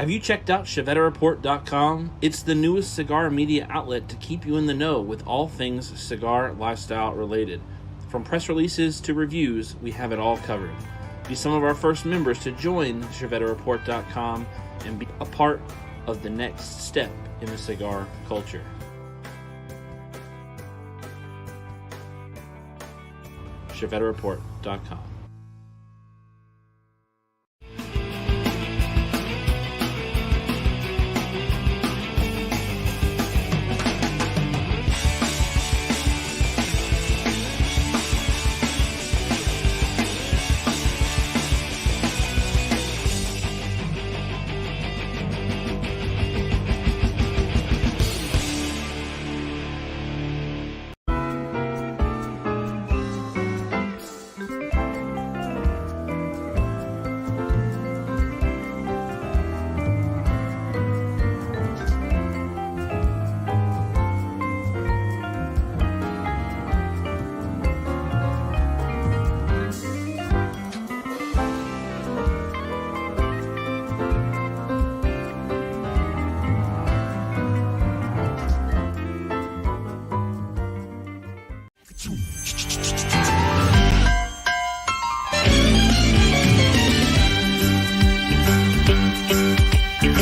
Have you checked out ChevetteReport.com? It's the newest cigar media outlet to keep you in the know with all things cigar lifestyle related. From press releases to reviews, we have it all covered. Be some of our first members to join ChevetteReport.com and be a part of the next step in the cigar culture. ChevetteReport.com.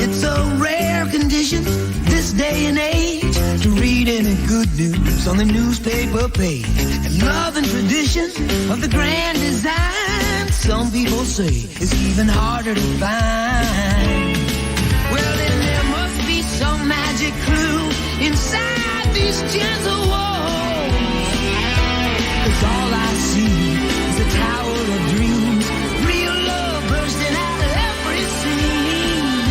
It's a rare condition this day and age to read any good news on the newspaper page. And love and tradition of the grand design, some people say, is even harder to find. Well, then there must be some magic clue inside these gentle walls. 'Cause all I see is a tower of dreams, real love bursting out of every scene.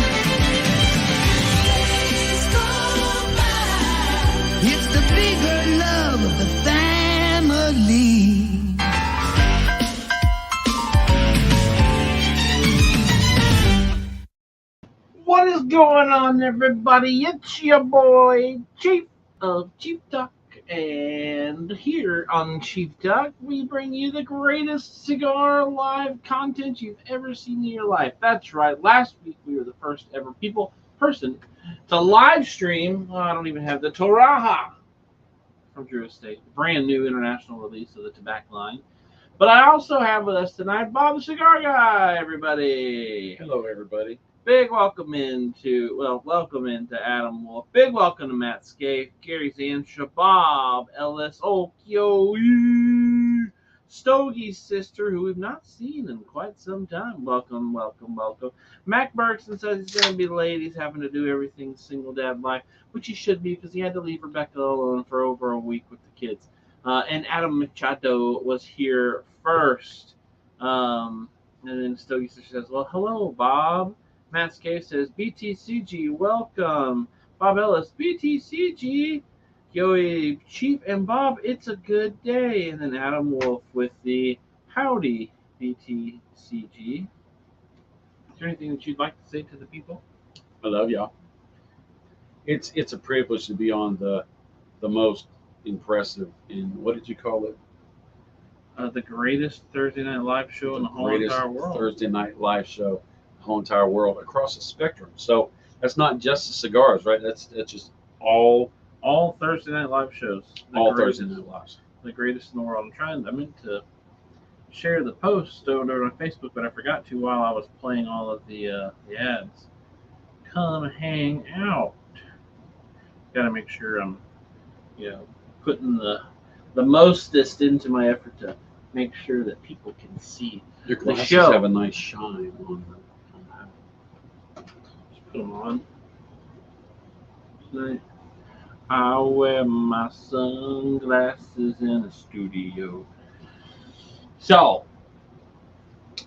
It's the bigger love of the family. What is going on, everybody? It's your boy, Chief of Chief Talk, and here on Chief Talk, we bring you the greatest cigar live content you've ever seen in your life. That's right. Last week, we were the first ever person to live stream. Oh, I don't even have the Toraja from Drew Estate, brand new international release of the tobacco line. But I also have with us tonight Bob the Cigar Guy, everybody. Hello, everybody. Big welcome into Adam Wolf. Big welcome to Matt Scaife, Gary Zansha, Bob Ellis, Okio, Stogie's sister, who we've not seen in quite some time. Welcome, welcome, welcome. Mac Bergson says he's going to be late. He's having to do everything single dad life, which he should be because he had to leave Rebecca alone for over a week with the kids. And Adam Machado was here first. And then Stogie's sister says, well, hello, Bob. Matt Scaife says, BTCG, welcome. Bob Ellis, BTCG. Yo, Chief and Bob, it's a good day. And then Adam Wolf with the howdy, BTCG. Is there anything that you'd like to say to the people? I love y'all. It's a privilege to be on the most impressive what did you call it? The greatest Thursday night live show in the whole entire world. Thursday night live show, the whole entire world across the spectrum. So that's not just the cigars, right? That's just all Thursday night live shows. Thursday night lives. The greatest in the world. I meant to share the post over on Facebook, but I forgot to while I was playing all of the ads. Come hang out. Got to make sure I'm, putting the mostest into my effort to make sure that people can see Your the glasses show. have a nice shine on them. Just put them on. Tonight, I wear my sunglasses in the studio. So,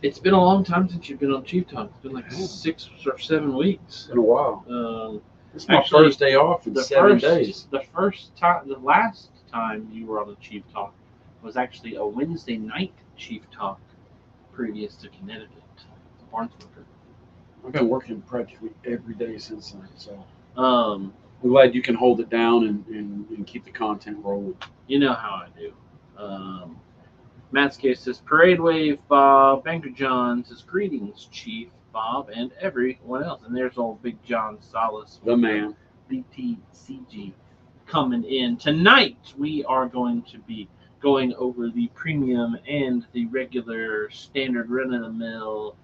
it's been a long time since you've been on Chief Talk. It's been like 6 or 7 weeks. It's been a while. It's my Actually, first day off in 7 days. The last time you were on the Chief Talk was actually a Wednesday night Chief Talk previous to Connecticut, the Barnsmoker. I've been working practically every day since then, so Um, I'm glad you can hold it down and keep the content rolling. you know how I do. Matt Scaife says, Parade Wave, Bob. Banker John says, greetings, Chief. Bob, and everyone else. And there's old Big John Salas, The man. BTCG, coming in. Tonight, we are going to be going over the premium and the regular standard run-of-the-mill,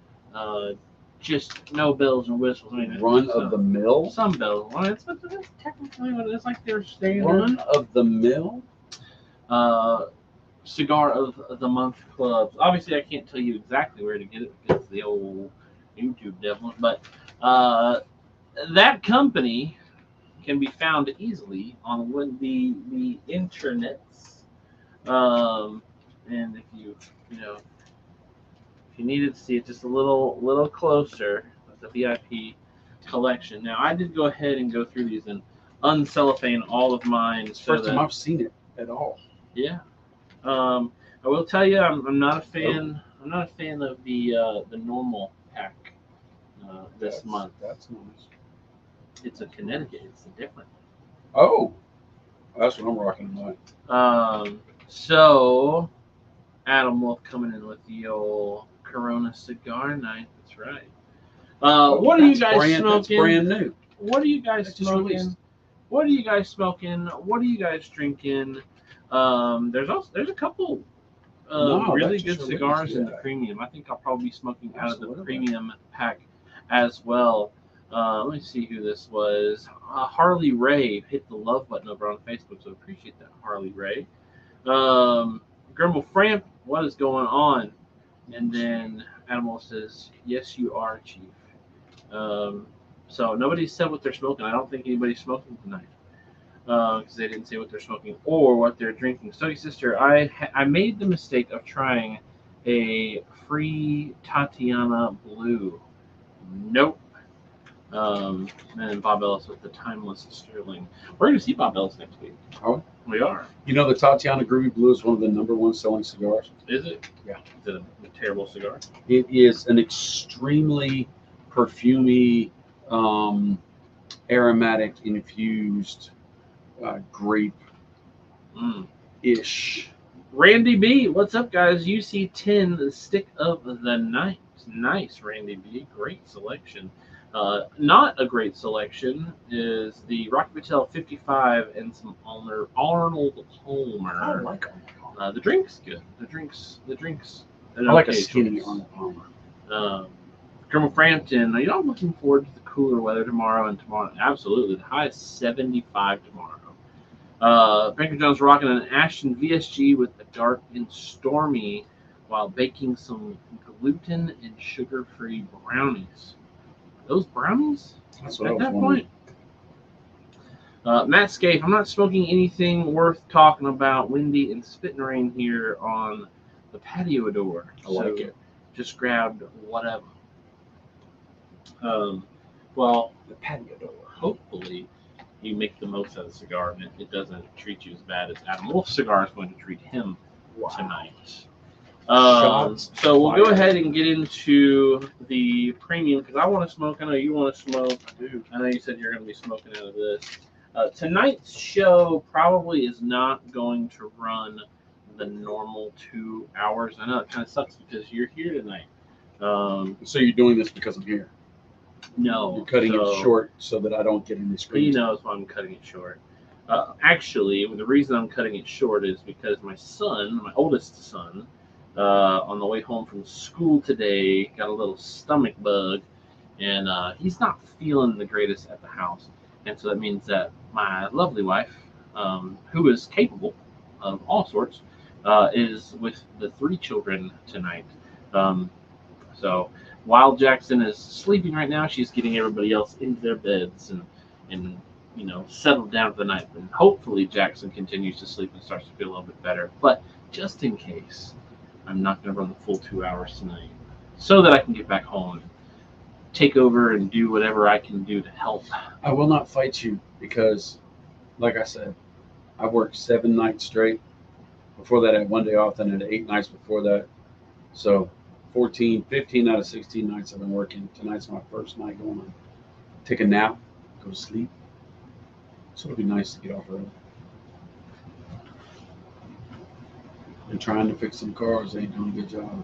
just no bells and whistles. I mean, Run of the mill? some bells. Well, that's technically what it is, like their standard. Run of the mill? Cigar of the Month clubs. Obviously, I can't tell you exactly where to get it because the old YouTube devil. But that company can be found easily on the internets. And if you needed to see it just a little closer with the VIP collection. Now, I did go ahead and go through these and uncellophane all of mine. It's the first time I've seen it at all. Yeah. I will tell you, I'm not a fan. I'm not a fan of the normal pack this month. That's nice. It's a Connecticut. It's a different. Oh, that's what I'm rocking tonight. So Adam Wolf coming in with the old Corona Cigar Night. That's right. What are you guys smoking? That's brand new. What are you guys smoking? Released. What are you guys smoking? What are you guys drinking? There's a couple really good cigars in the premium. I think I'll probably be smoking out of the premium pack as well. Let me see who this was. Harley Ray hit the love button over on Facebook, so appreciate that, Harley Ray. Grimble Framp, what is going on? And then Animal says, yes, you are, Chief. So nobody said what they're smoking. I don't think anybody's smoking tonight because they didn't say what they're smoking or what they're drinking. So, sister, I made the mistake of trying a free Tatiana Blue. Nope. And Bob Ellis with the Timeless Sterling. We're going to see Bob Ellis next week. Oh, we are. You know, the Tatiana Groovy Blue is one of the #1 selling cigars. Is it? Yeah. Is it a terrible cigar? It is an extremely perfumey, aromatic infused grape-ish. Randy B, what's up, guys? UC10, the stick of the night. Nice, Randy B. Great selection. Not a great selection is the Rocky Patel 55 and some Arnold Palmer. I like Arnold. The drink's good. The drinks. I like a skinny Arnold Palmer. Colonel Frampton, I'm looking forward to the cooler weather tomorrow and tomorrow. Absolutely. The high is 75 tomorrow. Banker Jones rocking an Ashton VSG with the dark and stormy while baking some gluten and sugar-free brownies. Those brownies? That's what at that wondering. point. Matt Scaife, I'm not smoking anything worth talking about. Windy and spitting rain here on the patio door. I like it. Just grabbed whatever. Well, The patio door. hopefully you make the most out of the cigar and it doesn't treat you as bad as Adam Wolf's cigar is going to treat him tonight. So we'll go ahead and get into the premium because I want to smoke. I know you want to smoke. I do. I know you said you're going to be smoking out of this. Tonight's show probably is not going to run the normal 2 hours. I know it kind of sucks because you're here tonight. So you're doing this because I'm here. No. You're cutting it short so that I don't get any screen. He knows why I'm cutting it short. Actually, the reason I'm cutting it short is because my son, my oldest son, on the way home from school today, got a little stomach bug, and he's not feeling the greatest at the house. And so that means that my lovely wife, who is capable of all sorts, is with the 3 children tonight. So while Jackson is sleeping right now, she's getting everybody else into their beds and settled down for the night. And hopefully Jackson continues to sleep and starts to feel a little bit better. But just in case, I'm not going to run the full 2 hours tonight so that I can get back home and take over and do whatever I can do to help. I will not fight you because, like I said, I worked 7 nights straight. Before that, I had 1 day off, then I had 8 nights before that. So 15 out of 16 nights I've been working. Tonight's my first night going on. Take a nap, go to sleep. So it'll be nice to get off early. Been trying to fix some cars. They ain't doing a good job.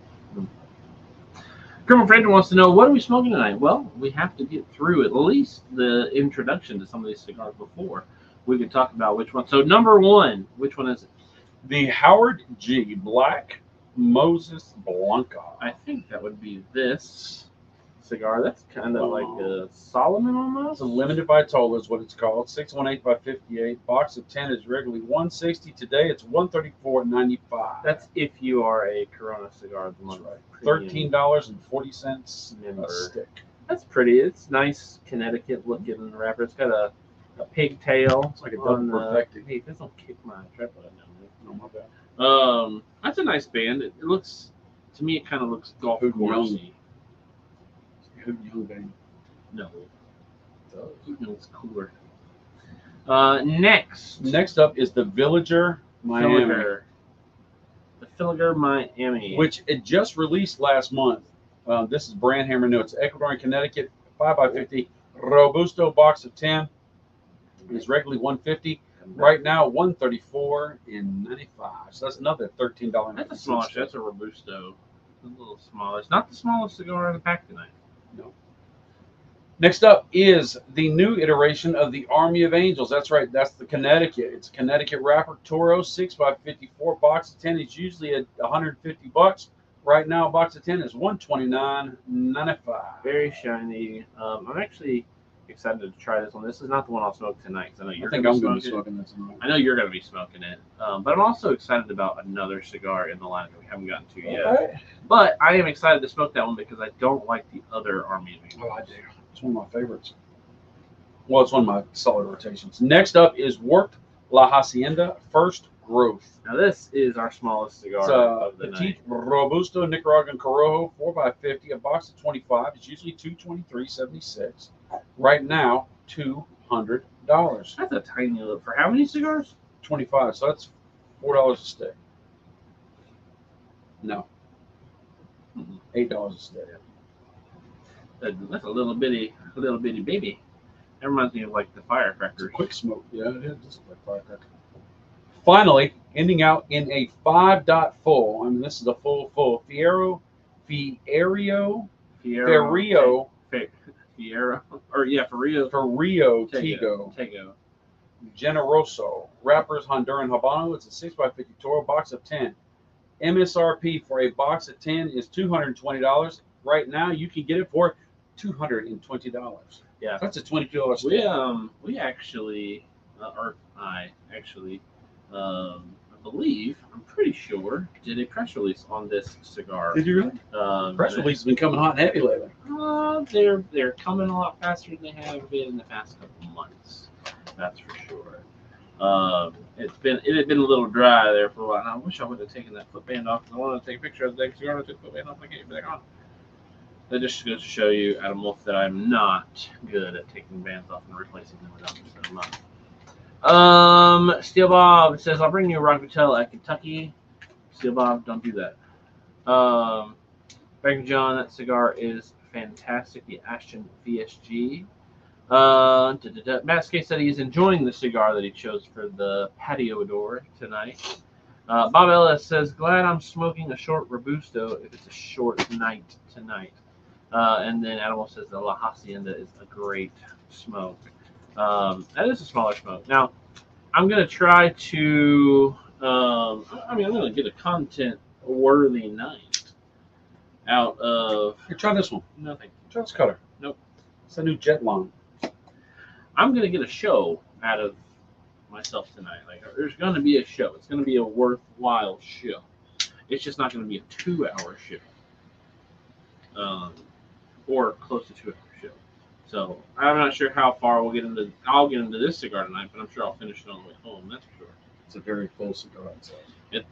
Colonel Fraser wants to know, what are we smoking tonight? Well, we have to get through at least the introduction to some of these cigars before we can talk about which one. So number one, which one is it? The Howard G. Black Moses Blanca. I think that would be this cigar. That's kind of like a Solomon almost. It's a limited Vitola is what it's called. 618 by 58. Box of 10 is regularly $160. Today it's $134.95. That's if you are a Corona Cigar of the Month. Right. $13.40 a stick. That's pretty. It's nice Connecticut looking wrapper. It's got a pigtail. It's like a double perfected. Hey, this don't kick my tripod down there. No, my bad. That's a nice band. It looks, to me, it kind of looks golf Hood coursey. Young band. No, it looks cooler. Next up is the Villager Miami, Filiger. The Filiger Miami, which it just released last month. This is brand hammer new. It's Ecuadorian Connecticut 5x50 Robusto box of 10. It's regularly $150. Right now, $134.95. So that's another $13. That's a smaller. That's a Robusto. A little smaller. It's not the smallest cigar in the pack tonight. No. Next up is the new iteration of the Army of Angels. That's right. That's the Connecticut. It's a Connecticut wrapper Toro 6x54 box of 10 is usually at $150. Right now, a box of 10 is $129.95. Very shiny. I'm actually excited to try this one. This is not the one I'll smoke tonight. I know you're I think I'm going to be smoking this tonight. I know you're going to be smoking it. But I'm also excited about another cigar in the line that we haven't gotten to yet. Okay. But I am excited to smoke that one because I don't like the other Army of Angels. Oh, I do. It's one of my favorites. Well, it's one of my solid rotations. Next up is Warped La Hacienda First Growth. Now this is our smallest cigar It's of a the Petite night. Robusto Nicaraguan Corojo 4x50, a box of 25. It's usually $223.76. Right now, $200. That's a tiny little. For how many cigars? 25. So that's $4 a stick. No, $8 a stick. That's a little bitty baby. That reminds me of like the firecrackers. Quick smoke. Yeah, it is just like firecracker. Finally, ending out in a 5-dot full. I mean, this is a full. Fierro, Ferrio, Tego. Generoso. Wrappers Honduran Habano. It's a 6x50 Toro box of 10. MSRP for a box of 10 is $220. Right now, you can get it for $220. Yeah. That's a $22 stick. We actually, or I actually, I believe, I'm pretty sure, did a press release on this cigar. Did you really? Press release has been coming hot and heavy lately. They're coming a lot faster than they have been in the past couple months. That's for sure. It had been a little dry there for a while. And I wish I would have taken that footband off. I wanted to take a picture of the next cigar. I took the footband off. I gave it back on. That just goes to show you, Adam Wolf, that I'm not good at taking bands off and replacing them with others. So I'm not. Steel Bob says, I'll bring you a Rockefeller at Kentucky. Steel Bob, don't do that. Frank John, that cigar is fantastic. The Ashton VSG. Matt Skate said he's enjoying the cigar that he chose for the patio door tonight. Bob Ellis says, glad I'm smoking a short Robusto if it's a short night tonight. And then Animal says the La Hacienda is a great smoke. That is a smaller smoke. Now, I'm going to try to, I'm going to get a content-worthy night out of... Here, try this one. Nothing. Try this color. Nope. It's a new jet line. I'm going to get a show out of myself tonight. Like, there's going to be a show. It's going to be a worthwhile show. It's just not going to be a 2-hour show. Or close to 2-hour show. So I'm not sure how far we'll get into. I'll get into this cigar tonight, but I'm sure I'll finish it on the way home. That's for sure. It's a very full cigar.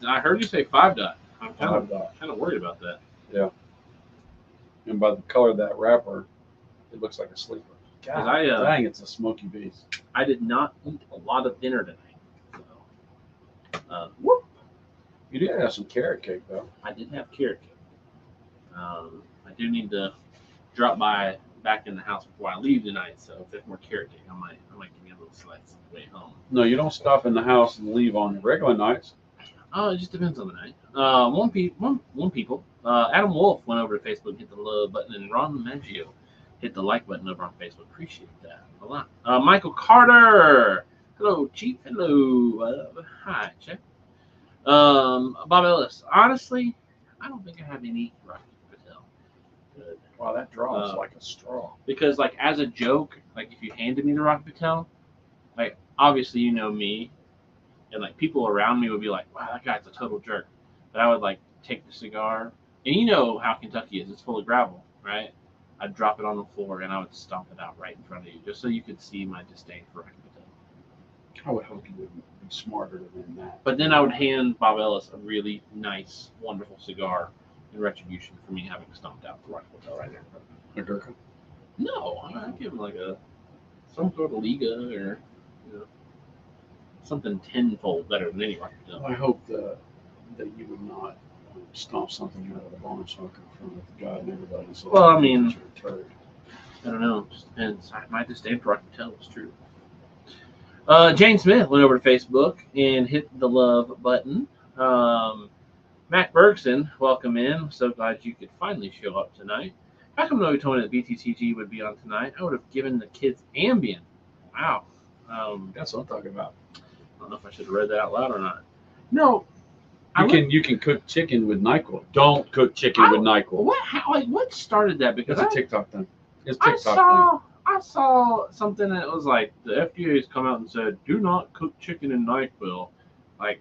I heard you say 5-dot. I'm kind 5-dot. of worried about that. Yeah. And by the color of that wrapper, it looks like a sleeper. God, dang, it's a smoky beast. I did not eat a lot of dinner tonight. So, whoop. You did have some carrot cake, though. I did have carrot cake. I do need to drop by back in the house before I leave tonight. So if there's more carrot cake, I might give me a little slice on the way home. No, you don't stop in the house and leave on regular nights. Oh, it just depends on the night. One people. Adam Wolf went over to Facebook and hit the love button, and Ron Maggio hit the like button over on Facebook. Appreciate that a lot. Michael Carter. Hello, Chief. Hello. Hi, Check. Bob Ellis. Honestly, I don't think I have any Rocky Patel. Good. Wow, that draws like a straw. Because, like, as a joke, like, if you handed me the Rocky Patel, like, obviously you know me, and, like, people around me would be like, wow, that guy's a total jerk. But I would, like, take the cigar, and you know how Kentucky is. It's full of gravel, right? I'd drop it on the floor, and I would stomp it out right in front of you, just so you could see my disdain for Rocky Patel. I would hope you would be smarter than that. But then I would hand Bob Ellis a really nice, wonderful cigar in retribution for me having stomped out the Rocky Patel right there in front of me. A Gurkha? No, I'd give him like some sort of Liga or something tenfold better than any Rocky Patel. I hope that you would not stomp something out of the barn smoker in front of God and everybody. So Well, I mean, you're a turd. I don't know. It just depends. My disdain for Rocky Patel is true. Jane Smith went over to Facebook and hit the love button. Mac Bergson, welcome in. So glad you could finally show up tonight. How come nobody told me that BTCG would be on tonight? I would have given the kids Ambien. Wow. That's what I'm talking about. I don't know if I should have read that out loud or not. No. You can cook chicken with NyQuil. Don't cook chicken with NyQuil. What started that? Because It's a TikTok thing. It's a TikTok thing. I saw something that was like the FDA has come out and said, "Do not cook chicken in NyQuil." Like,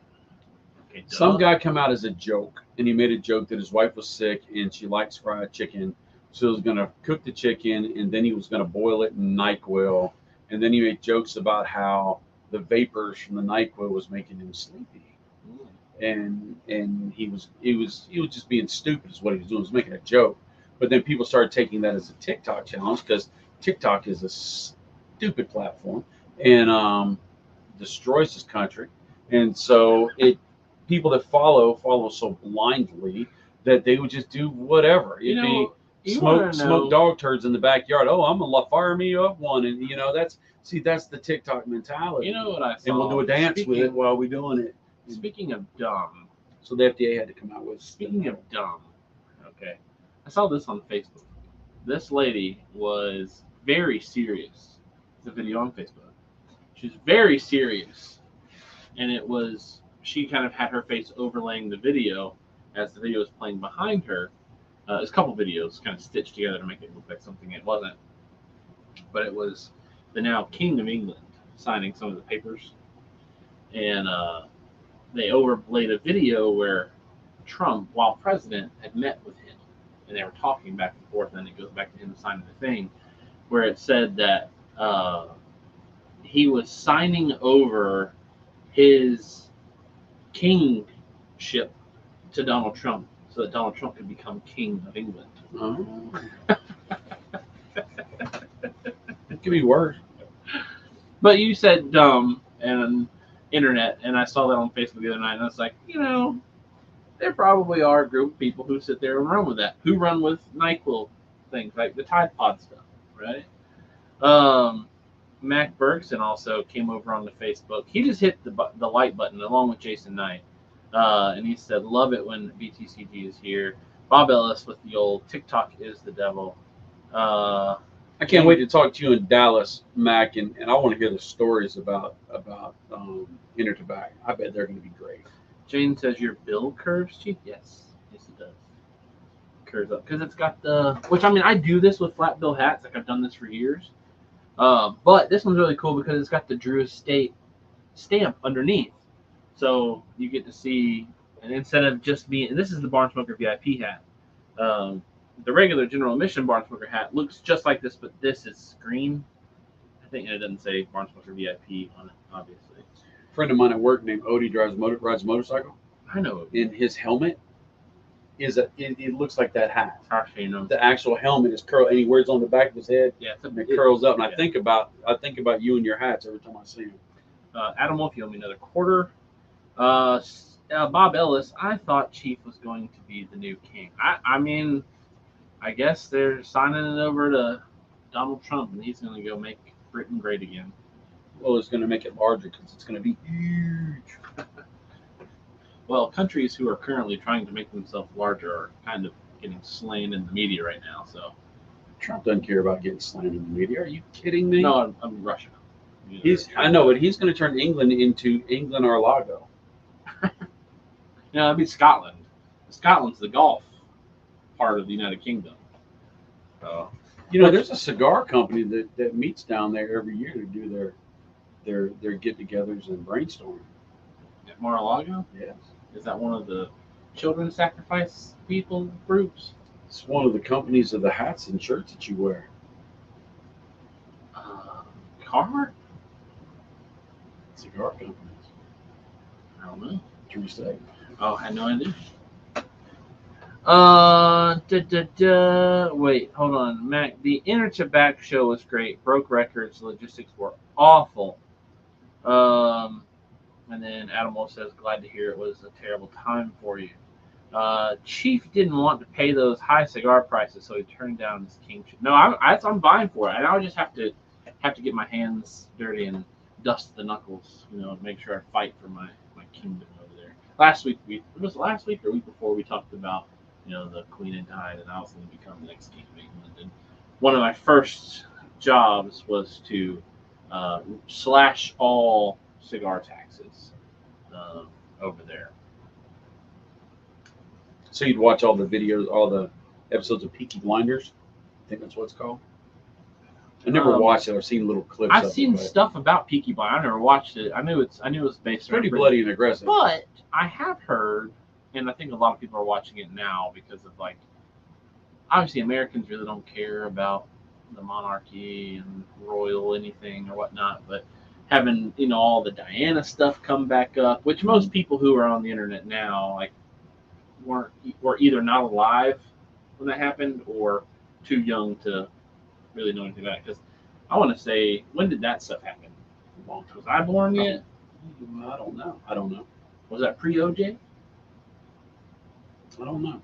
okay, Some guy come out as a joke, and he made a joke that his wife was sick and she likes fried chicken, so he was gonna cook the chicken and then he was gonna boil it in NyQuil, and then he made jokes about how the vapors from the NyQuil was making him sleepy, and he was just being stupid is what he was doing. He was making a joke, but then people started taking that as a TikTok challenge because TikTok is a stupid platform and destroys this country, and so people that follow so blindly that they would just do whatever. Smoke dog turds in the backyard. Oh, I'm gonna fire me up one, and that's the TikTok mentality. You know what I saw? And we'll do a dance with it while we're doing it. Speaking of dumb. So the FDA had to come out with. Speaking of dumb, okay, I saw this on Facebook. This lady was very serious. It's a video on Facebook. She was very serious, and she kind of had her face overlaying the video as the video was playing behind her. There's a couple videos kind of stitched together to make it look like something it wasn't, but it was the now King of England signing some of the papers, and they overlaid a video where Trump, while president, had met with him, and they were talking back and forth, and then it goes back to him signing the thing, where it said that he was signing over his kingship to Donald Trump so that Donald Trump could become King of England. Oh. It could be worse. But you said dumb and internet, and I saw that on Facebook the other night, and I was like, there probably are a group of people who sit there and run with that, who run with NyQuil things, like the Tide Pod stuff, right? Mac Bergson also came over on the Facebook. He just hit the like button along with Jason Knight, and he said, love it when BTCG is here. Bob Ellis with the old TikTok is the devil. I can't wait to talk to you in Dallas, Mac, and I want to hear the stories about Intertobacco. I bet they're going to be great. Jane says your bill curves, Chief. Yes, it does. Curves up because it's got I do this with flat bill hats. Like I've done this for years. But this one's really cool because it's got the Drew Estate stamp underneath, so you get to see. And instead of just being, and this is the Barn Smoker VIP hat. The regular General Admission Barn Smoker hat looks just like this, but this is green. I think it doesn't say Barn Smoker VIP on it, obviously. A friend of mine at work named Odie rides a motorcycle. I know. And his helmet it looks like that hat. Actually, the actual helmet is curled, and he wears it on the back of his head. Yeah, and it curls up. And I think about you and your hats every time I see him. Adam Wolf, you owe me another quarter. Bob Ellis, I thought Chief was going to be the new king. I mean, I guess they're signing it over to Donald Trump, and he's going to go make Britain great again. Well, it's going to make it larger because it's going to be huge. Well, countries who are currently trying to make themselves larger are kind of getting slain in the media right now. So Trump doesn't care about getting slammed in the media. Are you kidding me? no, I'm Russia. I know, but he's going to turn England into England Arlago. That'd be Scotland. Scotland's the Gulf part of the United Kingdom. So, There's a cigar company that meets down there every year to do their get-togethers and brainstorming. at Mar-a-Lago, Yes, is that one of the children sacrifice people groups? it's one of the companies of the hats and shirts that you wear. Carhartt? Cigar companies. I don't know. True statement. Oh, I had no idea. Wait, hold on, Mac. The Inner Tobacco show was great. Broke records. Logistics were awful. And then Adamo says, glad to hear it was a terrible time for you. Chief didn't want to pay those high cigar prices, so he turned down his kingship. No, I'm vying for it, and I would just have to get my hands dirty and dust the knuckles, to make sure I fight for my kingdom over there. Last week or week before we talked about the Queen had died, and I was going to become the next king of England. And one of my first jobs was to slash all cigar taxes over there. So you'd watch all the videos, all the episodes of Peaky Blinders? I think that's what it's called. I never watched it. I've seen little clips. I've seen stuff about Peaky Blinders. I never watched it. I knew it was based pretty around bloody and aggressive. But I have heard, and I think a lot of people are watching it now because of obviously Americans really don't care about the monarchy and royal anything or whatnot, but having all the Diana stuff come back up, which most people who are on the internet now were either not alive when that happened or too young to really know anything about it. Because I want to say, when did that stuff happen? Was I born yet? I don't know. Was that pre-OJ? I don't know.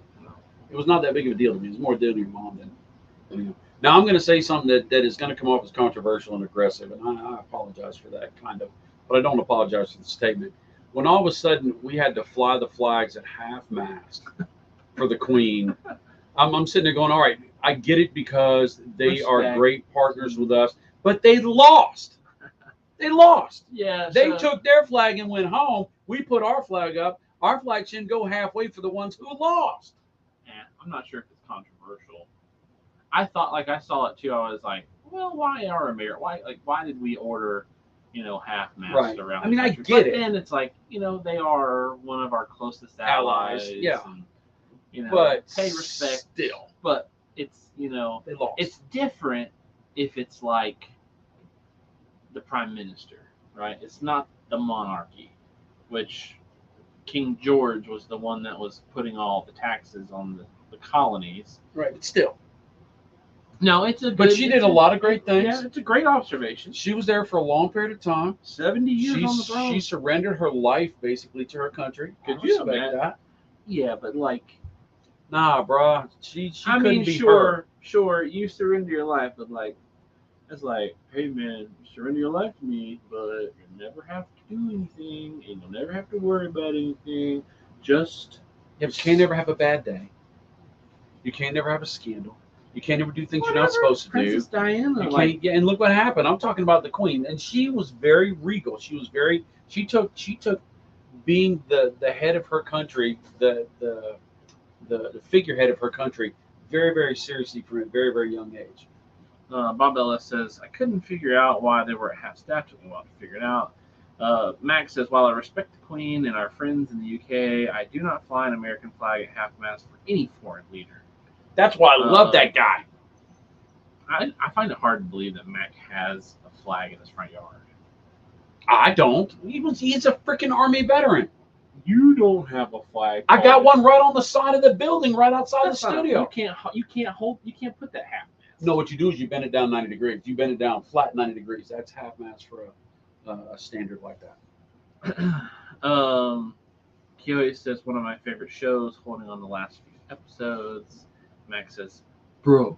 It was not that big of a deal to me. It was more a deal to your mom than. Now I'm going to say something that is going to come off as controversial and aggressive, and I apologize for that kind of, but I don't apologize for the statement. When all of a sudden we had to fly the flags at half-mast for the Queen, I'm sitting there going, all right, I get it because they are great partners with us, but they lost. They lost. Yeah. They took their flag and went home. We put our flag up. Our flag shouldn't go halfway for the ones who lost. I'm not sure if it's controversial. I thought, I saw it too. I was like, well, why are America? Why did we order, half-mast around? I mean, the country? I get it. And it's they are one of our closest allies. Yeah. And, but pay respect. Still. But it's, they lost. it's different if it's like the prime minister, right? It's not the monarchy, which King George was the one that was putting all the taxes on the colonies. Right, but still. No, it's a good. But she did a lot of great things. Yeah, it's a great observation. She was there for a long period of time. 70 years on the throne. She surrendered her life basically to her country. Could you respect that? Yeah, but nah, bruh. She couldn't be her. Sure, you surrender your life, but it's hey man, you surrender your life to me, but you never have to do anything, and you'll never have to worry about anything. Just you can't never have a bad day. You can't never have a scandal. You can't ever do things you're not supposed to Princess do. Diana, and look what happened. I'm talking about the Queen, and she was very regal. She took being the head of her country, the figurehead of her country, very, very seriously from a very, very young age. Bob Ellis says, I couldn't figure out why they were at half staff. Took me a while to figure it out. Max says, while I respect the Queen and our friends in the UK, I do not fly an American flag at half-mast for any foreign leader. That's why I love that guy. I find it hard to believe that Mac has a flag in his front yard. I don't. He's a freaking Army veteran. You don't have a flag. I got one right on the side of the building, right outside the studio. You can't put that half-mast. No, what you do is you bend it down 90 degrees. You bend it down flat 90 degrees. That's half-mast for a standard like that. Kiyoe says, one of my favorite shows, holding on the last few episodes. Max says, bro.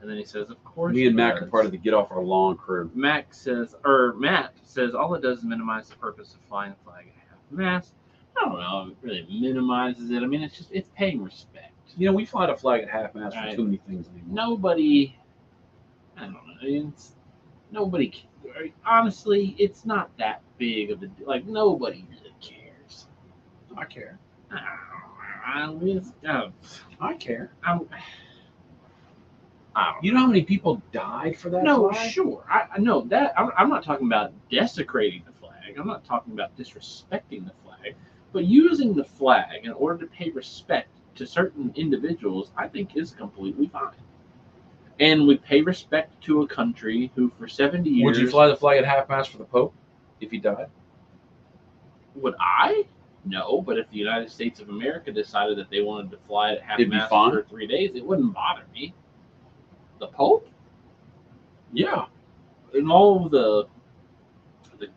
And then he says, of course. Me and it Mac does. are part of the Get Off Our Lawn crew. Matt says, all it does is minimize the purpose of flying a flag at half-mast. I don't know if it really minimizes it. I mean, it's paying respect. You know, we fly the flag at half-mast for Right. too many things anymore. Nobody, I don't know, nobody, honestly, it's not that big of a, like, nobody really cares. I care. I care. I don't You know how many people died for that No, flag? sure. I know that. I'm not talking about desecrating the flag. I'm not talking about disrespecting the flag. But using the flag in order to pay respect to certain individuals, I think is completely fine. And we pay respect to a country who, for 70 years... Would you fly the flag at half-mast for the Pope if he died? Would I? No, but if the United States of America decided that they wanted to fly it at It'd be half-mast fine. for 3 days, it wouldn't bother me. The Pope? Yeah. And all of the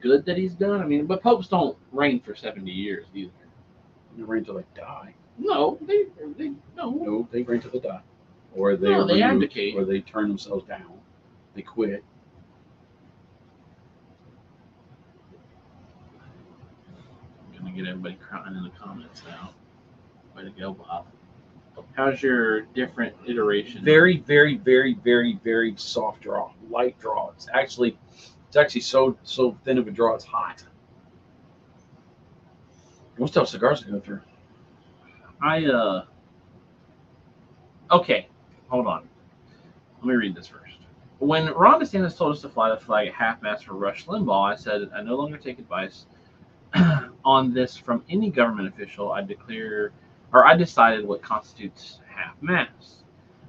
good that he's done. I mean, but popes don't reign for 70 years either. They reign till they die. No, they no. No, they reign till they die. Or they No, they removed, abdicate. or they turn themselves down. They quit. I'm gonna get everybody crying in the comments now. Way to go, Bob. How's your different iteration? Very, very, very, very, very soft draw. Light draw. It's actually so thin of a draw it's hot. Most tough cigars to go through. Okay, hold on. Let me read this first. When Ron DeSantis told us to fly the flag at half-mast for Rush Limbaugh, I said I no longer take advice on this from any government official. I decided what constitutes half-mast.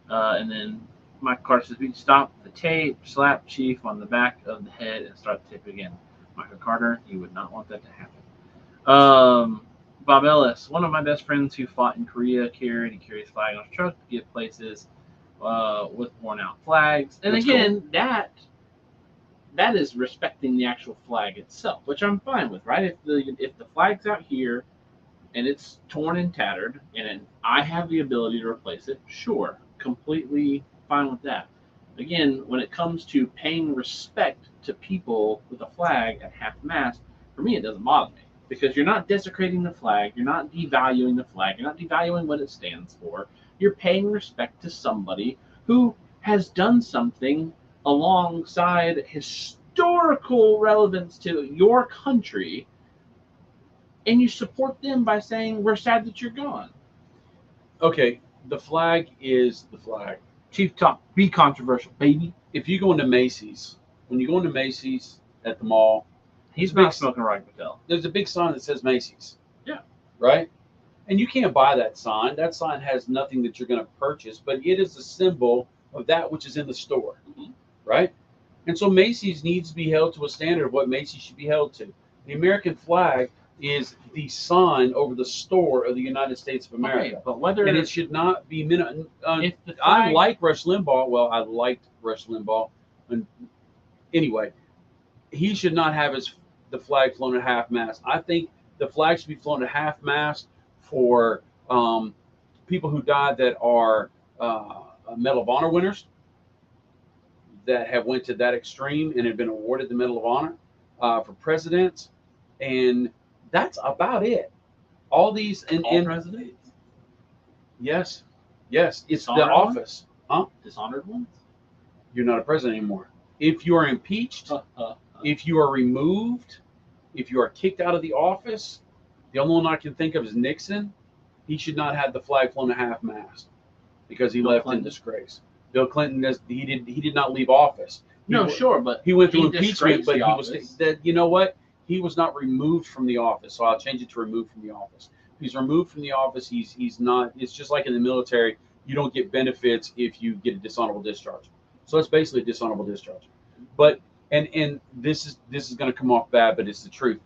And then Mike Carter says, we stop the tape, slap Chief on the back of the head, and start the tape again. Michael Carter, you would not want that to happen. Bob Ellis, one of my best friends who fought in Korea, carries flag on his truck to get places with worn out flags. And That's again, cool. that is respecting the actual flag itself, which I'm fine with, right? If the flag's out here and it's torn and tattered, and I have the ability to replace it, sure, completely fine with that. Again, when it comes to paying respect to people with a flag at half-mast, for me, it doesn't bother me. Because you're not desecrating the flag, you're not devaluing the flag, you're not devaluing what it stands for. You're paying respect to somebody who has done something alongside historical relevance to your country, and you support them by saying, we're sad that you're gone. Okay, the flag is the flag. Chief Talk, be controversial, baby. If you go into Macy's, when you go into Macy's at the mall, He's not smoking Rock Patel. there's a big sign that says Macy's. Yeah. Right? And you can't buy that sign. That sign has nothing that you're going to purchase, but it is a symbol of that which is in the store. Mm-hmm. Right? And so Macy's needs to be held to a standard of what Macy's should be held to. The American flag is the sign over the store of the United States of America. Okay, but whether and it should not be if the flag, I like Rush Limbaugh. Well, I liked Rush Limbaugh. And anyway, he should not have the flag flown at half-mast. I think the flag should be flown at half-mast for people who died that are Medal of Honor winners, that have went to that extreme and have been awarded the Medal of Honor, for presidents, and that's about it. All these and presidents? Yes, it's Dishonored the office. Huh? Dishonored ones? You're not a president anymore. If you are impeached, if you are removed, if you are kicked out of the office, the only one I can think of is Nixon. He should not have the flag flown at half-mast because he left in disgrace. Bill Clinton, he did not leave office. But he went through impeachment, but he was not removed from the office. So I'll change it to removed from the office. If he's removed from the office, he's not. It's just like in the military, you don't get benefits if you get a dishonorable discharge. So it's basically a dishonorable discharge. But and this is going to come off bad, but it's the truth.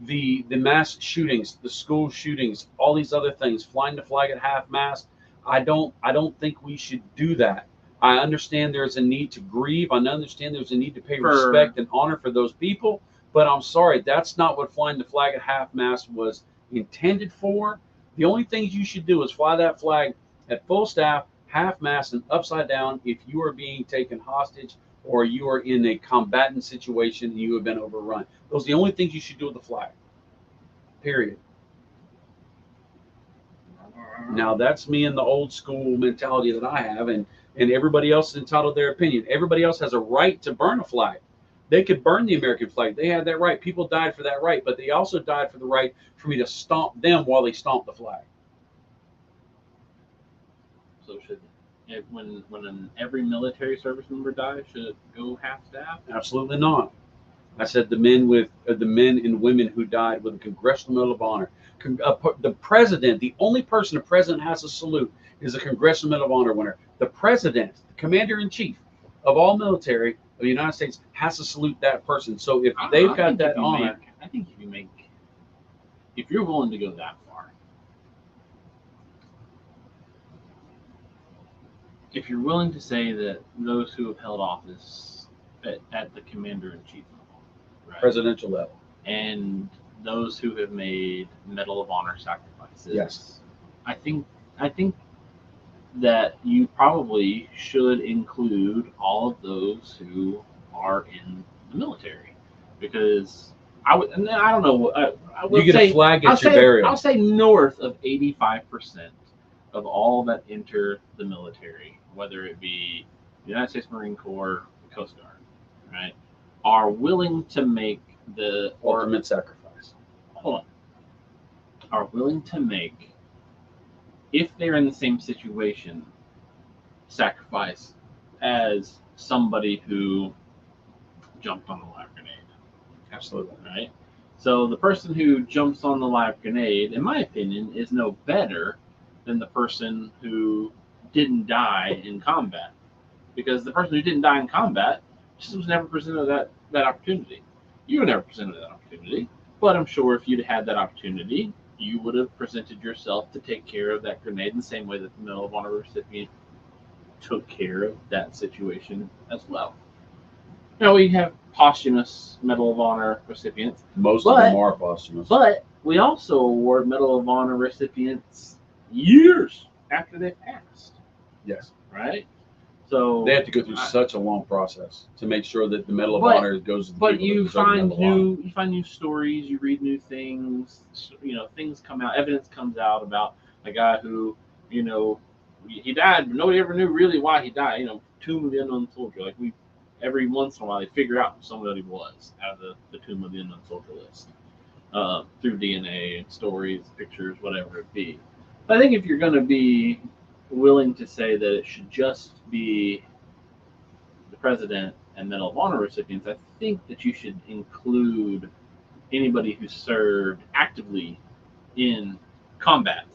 The mass shootings, the school shootings, all these other things, flying the flag at half-mast, I don't think we should do that. I understand there's a need to grieve. I understand there's a need to pay respect and honor for those people. But I'm sorry, that's not what flying the flag at half-mast was intended for. The only thing you should do is fly that flag at full staff half-mast and upside down if you are being taken hostage or you are in a combatant situation and you have been overrun. Those are the only things you should do with the flag. Period. Now that's me and the old school mentality that I have, and everybody else is entitled to their opinion. Everybody else has a right to burn a flag. They could burn the American flag. They had that right. People died for that right, but they also died for the right for me to stomp them while they stomp the flag. So should it, when every military service member dies, should it go half-staff? Absolutely not. I said the men and women who died with a Congressional Medal of Honor. The president, the only person a president has to salute is a Congressional Medal of Honor winner. The president, the commander-in-chief of all military of the United States, has to salute that person. So if they've got that honor, I think if you're willing to go that far, if you're willing to say that those who have held office at the commander-in-chief level, right, presidential level, and those who have made Medal of Honor sacrifices, yes, I think that you probably should include all of those who are in the military, because I don't know. I would you get say, a flag at your burial. I'll say north of 85% of all that enter the military, whether it be the United States Marine Corps, the Coast Guard, right, are willing to make the ultimate sacrifice. Hold on. Are willing to make, if they're in the same situation, sacrifice as somebody who jumped on the live grenade. Absolutely. Right? So the person who jumps on the live grenade, in my opinion, is no better than the person who didn't die in combat. Because the person who didn't die in combat just was never presented that opportunity. You were never presented that opportunity. But I'm sure if you'd had that opportunity, you would have presented yourself to take care of that grenade in the same way that the Medal of Honor recipient took care of that situation as well. Now, we have posthumous Medal of Honor recipients. Most of them are posthumous. But we also award Medal of Honor recipients years after they've passed. Yes. Right? So they have to go through such a long process to make sure that the Medal of Honor goes to the people. But you find new stories, you read new things, things come out, evidence comes out about a guy who, he died, but nobody ever knew really why he died. Tomb of the Unknown Soldier. Like every once in a while they figure out who somebody was out of the Tomb of the Unknown Soldier list. Through DNA, stories, pictures, whatever it be. But I think if you're gonna be willing to say that it should just be the president and Medal of Honor recipients, I think that you should include anybody who served actively in combat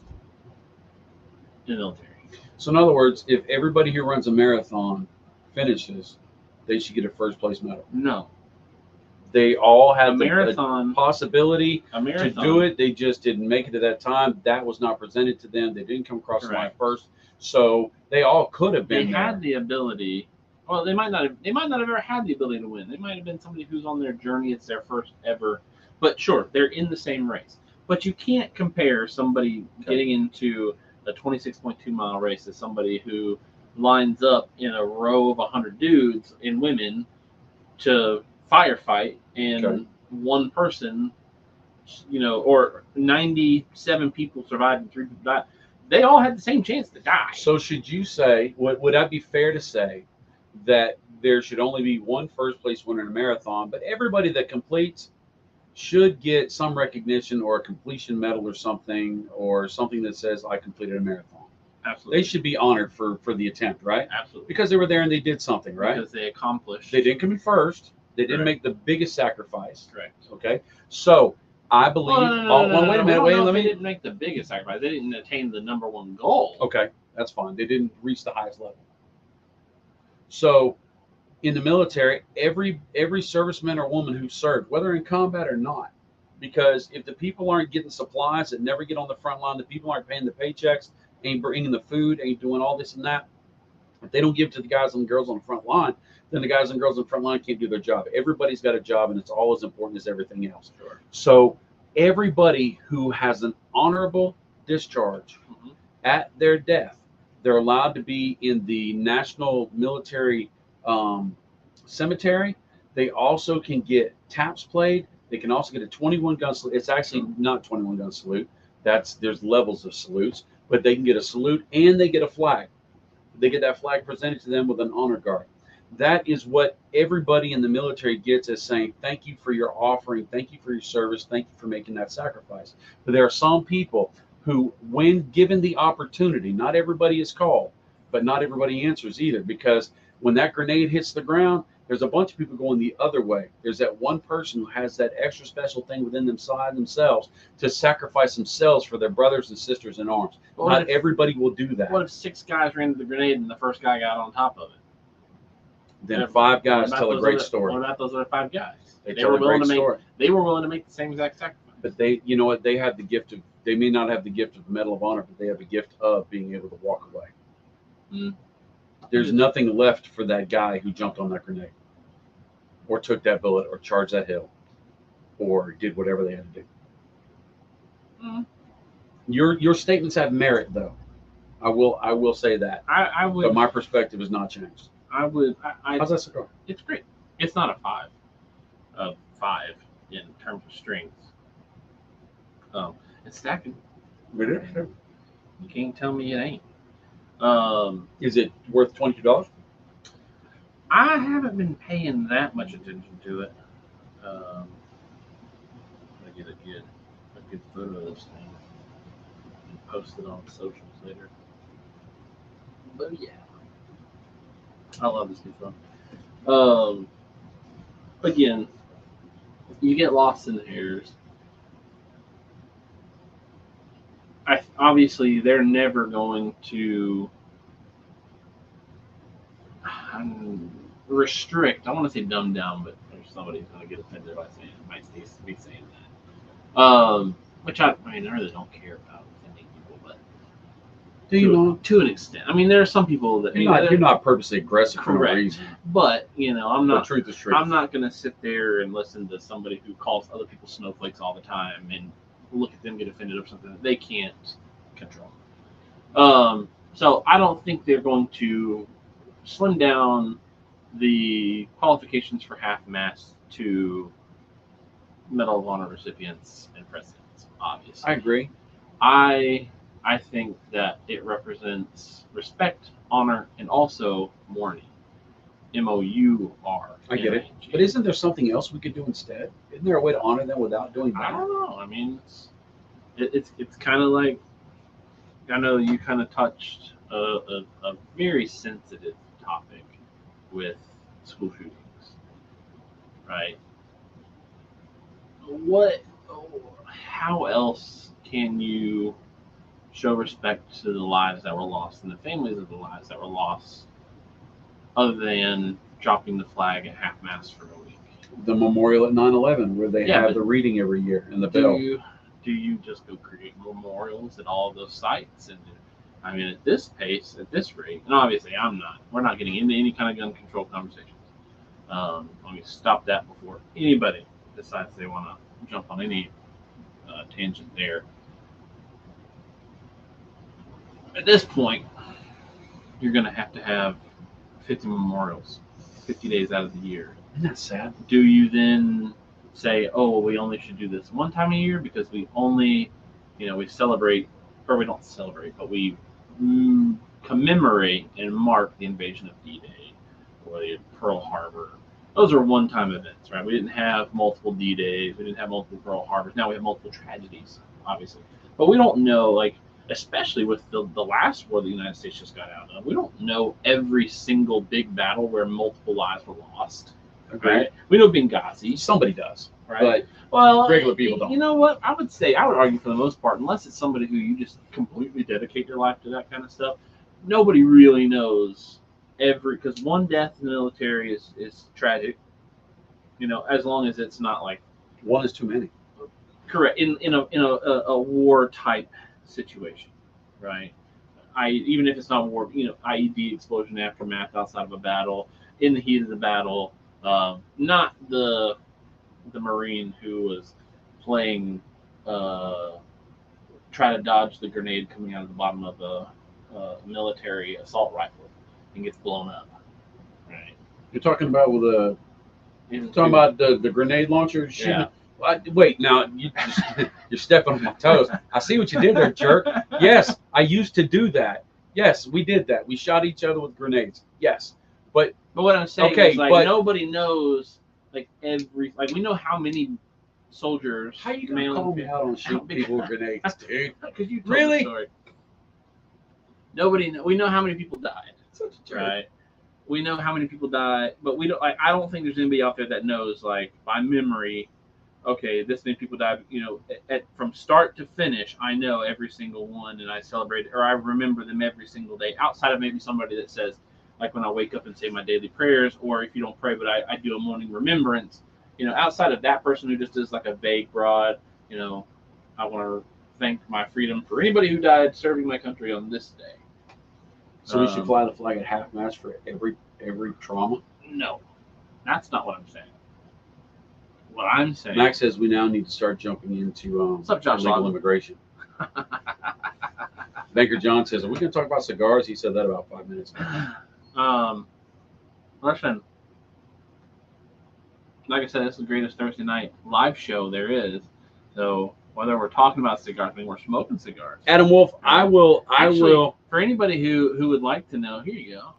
in the military. So in other words, if everybody who runs a marathon finishes, they should get a first place medal. No. They all had the possibility to do it. They just didn't make it at that time. That was not presented to them. They didn't come across the line first. So they all could have been. They had the ability. Well, they might not have ever had the ability to win. They might have been somebody who's on their journey. It's their first ever. But sure, they're in the same race. But you can't compare somebody getting into a 26.2 mile race as somebody who lines up in a row of 100 dudes and women to firefight, and one person, or 97 people survived and 3 people died. They all had the same chance to die. So should you say, would that be fair to say that there should only be one first place winner in a marathon, but everybody that completes should get some recognition or a completion medal or something that says I completed a marathon? Absolutely. They should be honored for the attempt, right? Absolutely. Because they were there and they did something, right? Because they accomplished. They didn't come in first. They didn't make the biggest sacrifice. Correct. Okay. So I believe. Wait a minute. Let me. They didn't make the biggest sacrifice. They didn't attain the number one goal. Okay, that's fine. They didn't reach the highest level. So, in the military, every serviceman or woman who served, whether in combat or not, because if the people aren't getting supplies that never get on the front line, the people aren't paying the paychecks, ain't bringing the food, ain't doing all this and that. If they don't give to the guys and girls on the front line, then the guys and girls on the front line can't do their job. Everybody's got a job, and it's all as important as everything else. Sure. So everybody who has an honorable discharge at their death, They're allowed to be in the National Military Cemetery. They also can get taps played. They can also get a 21 gun salute. It's actually not 21 gun salute. There's levels of salutes, but they can get a salute and they get a flag. They get that flag presented to them with an honor guard. That is what everybody in the military gets, as saying, thank you for your offering, thank you for your service, thank you for making that sacrifice. But there are some people who, when given the opportunity, not everybody is called, but not everybody answers either, because when that grenade hits the ground, there's a bunch of people going the other way. There's that one person who has that extra special thing within themselves to sacrifice themselves for their brothers and sisters in arms. Not everybody will do that. What if 6 guys ran into the grenade and the first guy got on top of it? Then 5 guys tell a great story. What about those other 5 guys? They were willing to make. They were willing to make the same exact sacrifice. But they, you know what? They have the gift of. They may not have the gift of the Medal of Honor, but they have the gift of being able to walk away. Mm. There's nothing left for that guy who jumped on that grenade, or took that bullet, or charged that hill, or did whatever they had to do. Mm. Your statements have merit, though. I will say that. I would. But my perspective has not changed. I would. How's that cigar? It's great. It's not a 5 of 5 in terms of strength. It's stacking. You can't tell me it ain't. Is it worth $22? I haven't been paying that much attention to it. I get a good photo of this thing and post it on socials later. But yeah, I love this new phone. Again, you get lost in the hairs. Obviously, they're never going to restrict. I want to say dumb down, but there's somebody who's going to get offended by saying it. Might be saying that. Which I mean, I really don't care about offending people, but to an extent. I mean, there are some people that you're not purposely aggressive for no correct. reason. But I'm not. The truth is truth. I'm not going to sit there and listen to somebody who calls other people snowflakes all the time and look at them get offended over something that they can't control. So I don't think they're going to slim down the qualifications for half-mast to Medal of Honor recipients and presidents, obviously. I agree. I think that it represents respect, honor, and also mourning. MOUR. I get it. But isn't there something else we could do instead? Isn't there a way to honor them without doing that? I don't know. I mean, it's kind of like, I know you kind of touched a very sensitive topic with school shootings, right? How else can you show respect to the lives that were lost and the families of the lives that were lost other than dropping the flag at half-mast for a week? The memorial at 9/11, where they have the reading every year and the bell. Do you just go create memorials at all of those sites? And I mean, at this pace, at this rate, and obviously we're not getting into any kind of gun control conversations. Let me stop that before anybody decides they want to jump on any tangent there. At this point, you're going to have 50 memorials, 50 days out of the year. Isn't that sad? Do you then say, oh, well, we only should do this one time a year because we only, we celebrate, or we don't celebrate, but we commemorate and mark the invasion of D-Day or the Pearl Harbor. Those are one-time events, right? We didn't have multiple D-Days. We didn't have multiple Pearl Harbors. Now we have multiple tragedies, obviously. But we don't know, especially with the last war the United States just got out of, we don't know every single big battle where multiple lives were lost. Right? We know Benghazi. Somebody does, right? But regular people don't. You know what? I would argue for the most part, unless it's somebody who you just completely dedicate your life to that kind of stuff, nobody really knows because one death in the military is tragic. As long as it's not like one is too many. Correct. In a war type situation, right? Even if it's not war, IED explosion aftermath outside of a battle, in the heat of the battle. Not the Marine who was playing try to dodge the grenade coming out of the bottom of military assault rifle and gets blown up. Right. You're talking about with a. Into- Talking about the grenade launcher. Yeah. Wait, now you're stepping on my toes. I see what you did there, jerk. Yes, I used to do that. Yes, we did that. We shot each other with grenades. Yes, but what I'm saying Okay, is like but- nobody knows like we know how many soldiers. how you gonna call me out on shooting people with grenades, dude? Because you told Really? the story. We know how many people died. Such a jerk. Right. We know how many people died, but we don't. Like, I don't think there's anybody out there that knows, like by memory. Okay, this many people died. You know, from start to finish, I know every single one, and I celebrate or I remember them every single day. Outside of maybe somebody that says, like when I wake up and say my daily prayers, or if you don't pray, but I do a morning remembrance. You know, outside of that person who just does like a vague, broad. You know, I want to thank my freedom for anybody who died serving my country on this day. So we should fly the flag at half mast for every trauma. No, that's not what I'm saying. What I'm saying. Max says we now need to start jumping into What's up, Josh illegal Lawton? immigration. Banker John says, "Are we going to talk about cigars?" He said that about 5 minutes ago. Listen. Like I said, this is the greatest Thursday night live show there is. So whether we're talking about cigars, I mean we're smoking cigars. Adam Wolf, I will. Actually, for anybody who would like to know, here you go.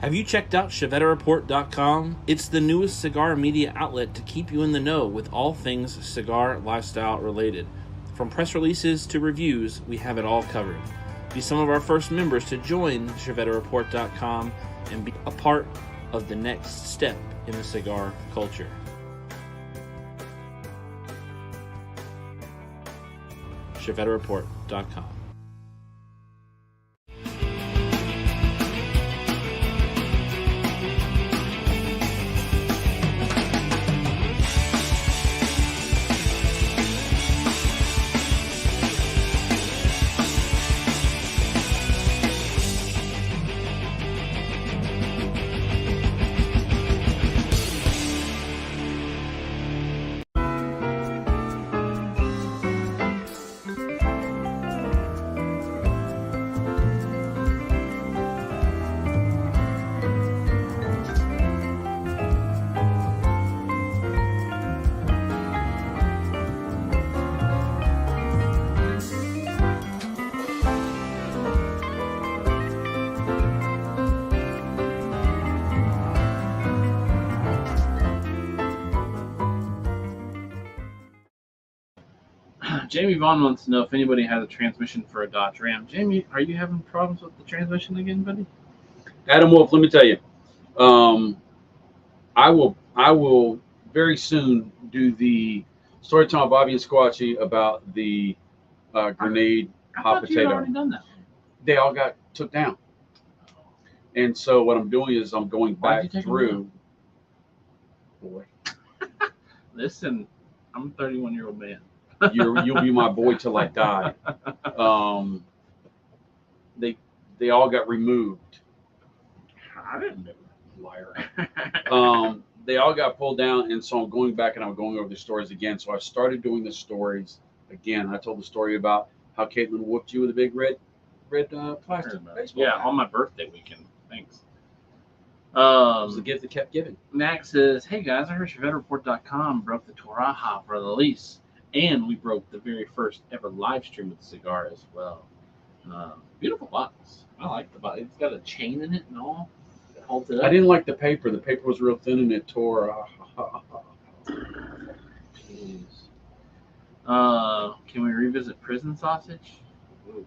Have you checked out ChevetteReport.com? It's the newest cigar media outlet to keep you in the know with all things cigar lifestyle related. From press releases to reviews, we have it all covered. Be some of our first members to join ChevetteReport.com and be a part of the next step in the cigar culture. ChevetteReport.com. Jamie Vaughn wants to know if anybody has a transmission for a Dodge Ram. Jamie, are you having problems with the transmission again, buddy? Adam Wolf, let me tell you, I will very soon do the story time of Bobby and Squatchy about the grenade I hot thought you had potato. already done that. They all got took down, and so what I'm doing is I'm going Why'd you back take them through. Boy, Listen, I'm a 31-year-old man. you'll be my boy till I die. They all got removed. I didn't know. Liar. They all got pulled down, and so I'm going back and I'm going over the stories again. So I started doing the stories again. I told the story about how Caitlin whooped you with a big red plastic baseball Yeah, bat. on my birthday weekend. Thanks. It was the gift that kept giving. Max says, "Hey guys, I heard ChevetteReport.com broke the Toraja for the lease, and we broke the very first ever live stream with the cigar as well. Beautiful box. I like the box. It's got a chain in it and all. It holds it up. I didn't like the paper. The paper was real thin and it tore. Jeez. Can we revisit prison sausage? Ooh.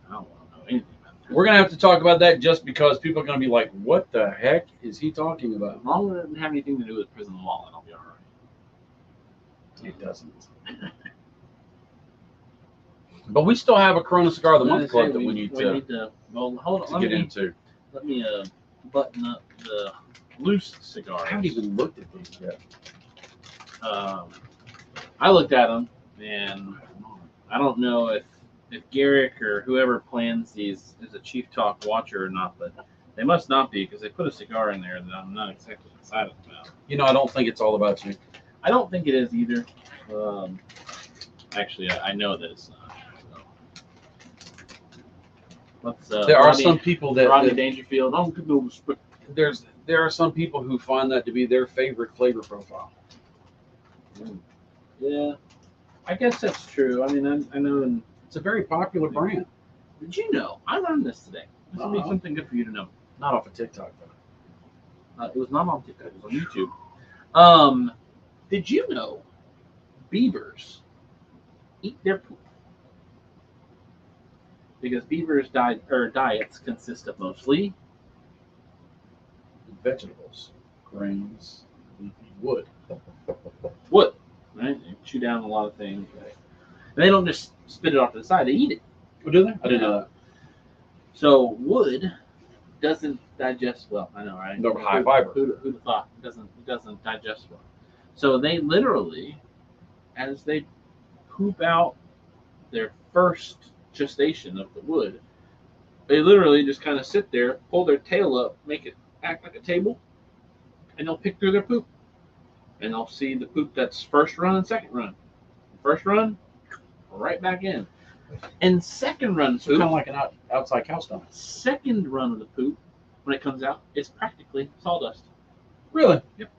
I don't want to know anything about that. We're gonna have to talk about that just because people are gonna be like, "What the heck is he talking about?" As long as it doesn't have anything to do with prison wallet, I'll be all right. It doesn't. But we still have a Corona Cigar of the Month club that we need to well, hold on. get into. Let me button up the loose cigars. I haven't even looked at these yet. I looked at them, and I don't know if Garrick or whoever plans these is a Chief Talk watcher or not, but they must not be because they put a cigar in there that I'm not exactly excited about. You know, I don't think it's all about you. I don't think it is either. Actually, I know that it's not. So. There are some people Rodney that Dangerfield. there are some people who find that to be their favorite flavor profile. Yeah, I guess that's true. I mean, I know. It's a very popular brand. Did you know? I learned this today. This would be something good for you to know. Not off of TikTok, though. It was not on TikTok. It was on YouTube. Did you know beavers eat their poop? Because beavers' diets consist of mostly Vegetables, grains, wood. wood, right? They chew down a lot of things. Right? And they don't just spit it off to the side; they eat it. Oh, do they? I didn't know that. So wood doesn't digest well. I know, right? No, high fiber. Who'd have thought? It doesn't digest well. So they literally, as they poop out their first gestation of the wood, they literally just kind of sit there, pull their tail up, make it act like a table, and they'll pick through their poop. And they'll see the poop that's first run and second run. First run, right back in. And second run So kind of like an outside cow stomach. second run of the poop, when it comes out, is practically sawdust. Really? Yep.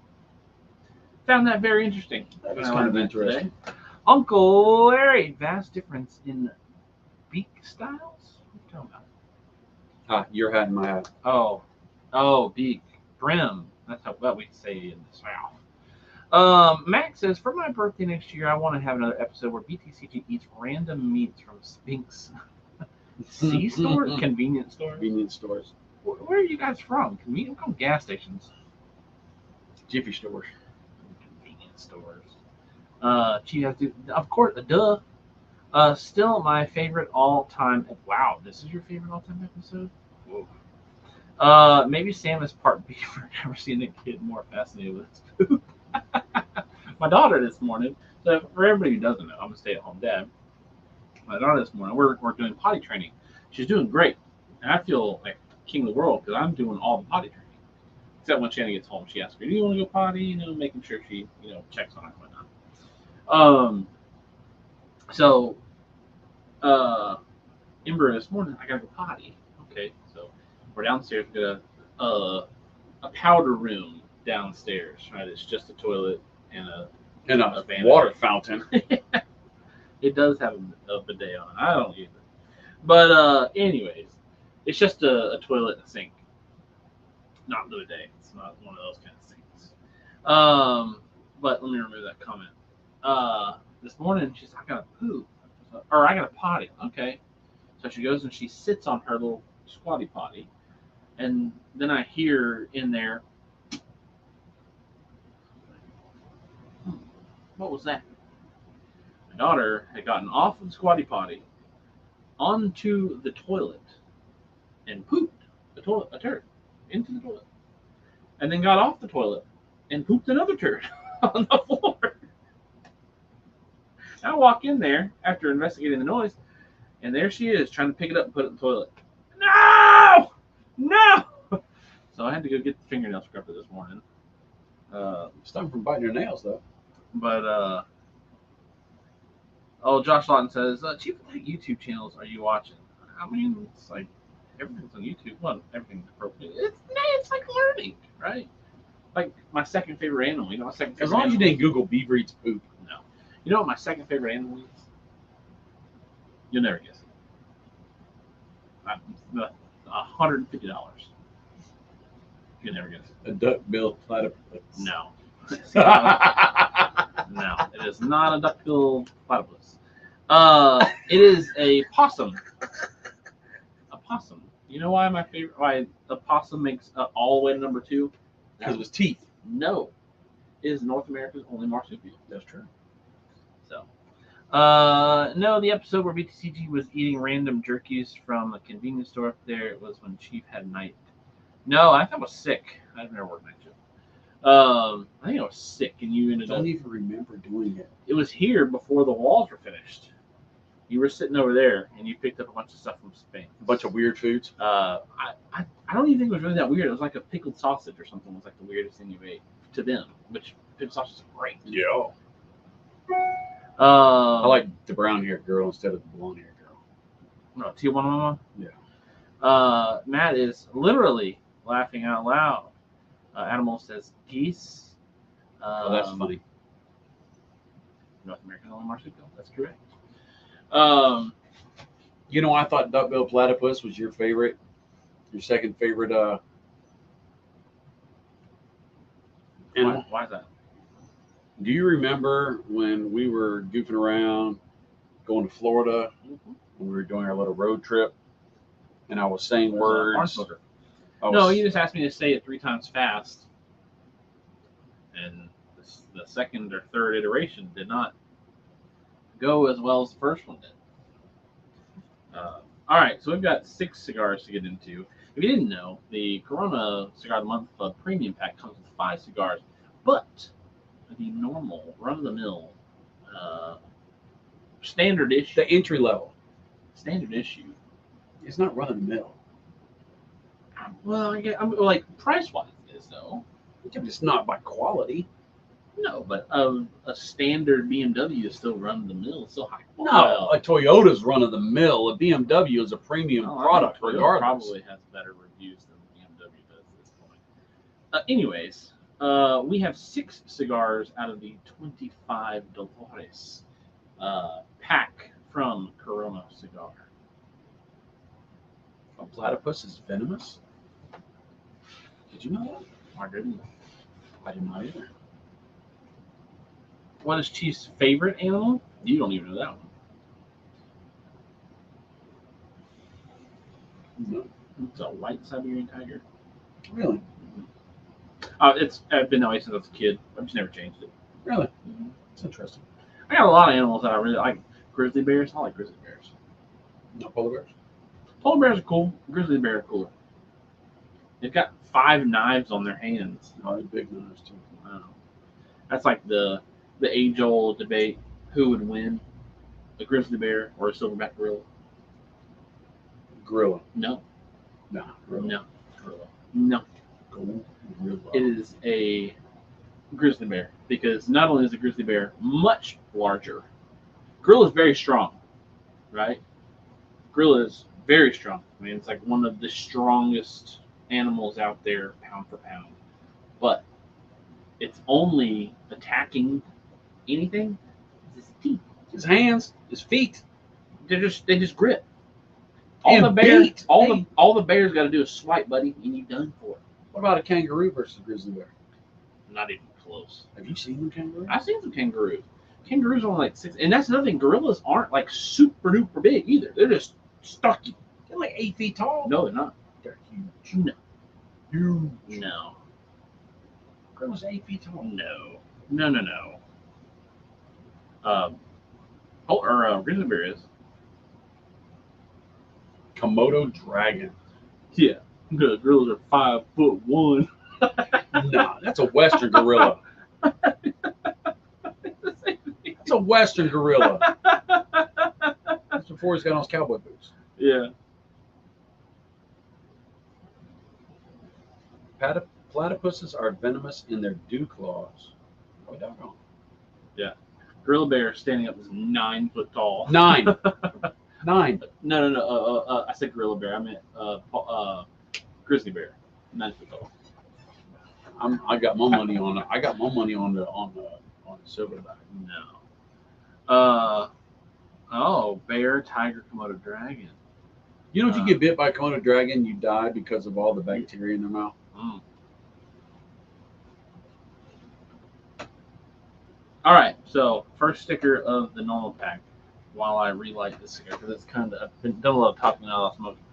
Found that very interesting. That is kind of interesting. Today. Uncle Larry, vast difference in beak styles? What are you talking about? Your hat and my hat. Oh, beak. Brim. That's what we say in the South. Max says, for my birthday next year, I want to have another episode where BTCG eats random meats from Spink's C-store? Convenience store? Convenience stores. Where are you guys from? Convenience? I'm from gas stations. Jiffy stores. Convenience stores. She has to, of course, duh. Still my favorite all-time. Wow, this is your favorite all-time episode? Whoa. Maybe Sam is part beaver. Never seen a kid more fascinated with his poop. My daughter this morning. So for everybody who doesn't know, I'm a stay-at-home dad. My daughter this morning, we're doing potty training. She's doing great, and I feel like king of the world because I'm doing all the potty training. Except when Shannon gets home, she asks me, "Do you want to go potty?" You know, making sure she checks on it and whatnot. So Ember this morning, I gotta go potty. Okay, so we're downstairs. We got a powder room downstairs. Right, it's just a toilet and a water fountain. It does have a bidet on it. I don't use it, but anyways, it's just a toilet and a sink. Not the bidet. It's not one of those kind of sinks. But let me remove that comment. This morning she's like, I gotta poop. Or I got a potty. Okay. So she goes and she sits on her little squatty potty. And then I hear in there, what was that? My daughter had gotten off of the squatty potty onto the toilet and pooped a turd into the toilet. And then got off the toilet and pooped another turd on the floor. I walk in there after investigating the noise, and there she is trying to pick it up and put it in the toilet. No! So I had to go get the fingernail scrubber this morning. Stop from biting your nails, though. But Josh Lawton says, Chief, what YouTube channels are you watching? I mean, it's like everything's on YouTube. Well, everything's appropriate. It's like learning, right? Like my second favorite animal. My second favorite. As long as you didn't Google beaver eats poop. No. You know what my second favorite animal is? You'll never guess it. $150. You'll never guess it. A duck-billed platypus. No. No, it is not a duck-billed platypus. It is a possum. A possum. You know why why the possum makes all the way to number 2? Because of his teeth. No. It is North America's only marsupial. That's true. So, no, the episode where BTCG was eating random jerkies from a convenience store up there, it was when Chief had night. No, I thought I was sick. I've never worked night shift. I think I was sick, and you ended up. I don't even remember doing it. It was here before the walls were finished. You were sitting over there, and you picked up a bunch of stuff from Spain. A bunch of weird foods. I don't even think it was really that weird. It was like a pickled sausage or something. It was like the weirdest thing you ate to them, which pickled sausage is great. Yeah. I like the brown haired girl instead of the blonde haired girl. no Tijuana. Yeah. Matt is literally laughing out loud. Animal says geese. Oh, that's funny. North American only marsupial. That's correct. You know, I thought duck-billed platypus was your favorite, your second favorite animal. Why is that? Do you remember when we were goofing around, going to Florida, when we were doing our little road trip, and I was saying words? No, you just asked me to say it 3 times fast, and the second or third iteration did not go as well as the first one did. All right, so we've got 6 cigars to get into. If you didn't know, the Corona Cigar of the Month Club Premium Pack comes with 5 cigars, but the normal, run-of-the-mill, standard issue. The entry level. Standard issue. It's not run of the mill. Well, I'm like price-wise, it is though. It's not by quality. No, but a standard BMW is still run-of-the-mill, still high quality. No, a Toyota's run of the mill. A BMW is a premium product, Toyota regardless. Probably has better reviews than BMW does at this point. Anyways, we have 6 cigars out of the 25 Dolores pack from Corona Cigar. A platypus is venomous? Did you know that? I didn't. I did not either. What is Chief's favorite animal? You don't even know that one. No. It's a white Siberian tiger. Really? It's been that way since I was a kid. I've just never changed it. Really? It's interesting. I got a lot of animals that I really like. Grizzly bears. I like grizzly bears. No polar bears? Polar bears are cool. Grizzly bears are cooler. They've got 5 knives on their hands. Oh, they're big knives too. Wow. That's like the age-old debate: who would win, a grizzly bear or a silverback gorilla? Gorilla. No. Nah. Gorilla. No. Gorilla. No. Gorilla. It is a grizzly bear because not only is a grizzly bear much larger, gorilla is very strong, right? Gorilla is very strong. I mean, it's like one of the strongest animals out there, pound for pound. But it's only attacking anything with his teeth. His hands, his feet. They just grip. And All the bears got to do is swipe, buddy, and you're done for. What about a kangaroo versus a grizzly bear? Not even close. Have you seen them kangaroos? I've seen some kangaroos. Kangaroos are only like 6, and that's another thing. Gorillas aren't like super duper big either. They're just stocky. They're like 8 feet tall. No, they're not. They're huge. No. Huge. No. Gorillas 8 feet tall. No. Grizzly bear is. Komodo dragon. Yeah. The gorillas are 5'1". Nah, that's a Western gorilla. That's a Western gorilla. That's before he's got on his cowboy boots. Yeah. Platypuses are venomous in their dew claws. Oh, doggone. Yeah. Gorilla bear standing up is 9 foot tall. 9. 9. No. I said gorilla bear. I meant grizzly bear. 9 foot tall. I got my money on it. I got my money on the silverback. No. Bear, tiger, Komodo dragon. You know, if you get bit by a Komodo dragon, you die because of all the bacteria in their mouth. Mm. All right, so first sticker of the normal pack. While I relight this cigar, because it's kind of I've been done a lot of talking now while smoking.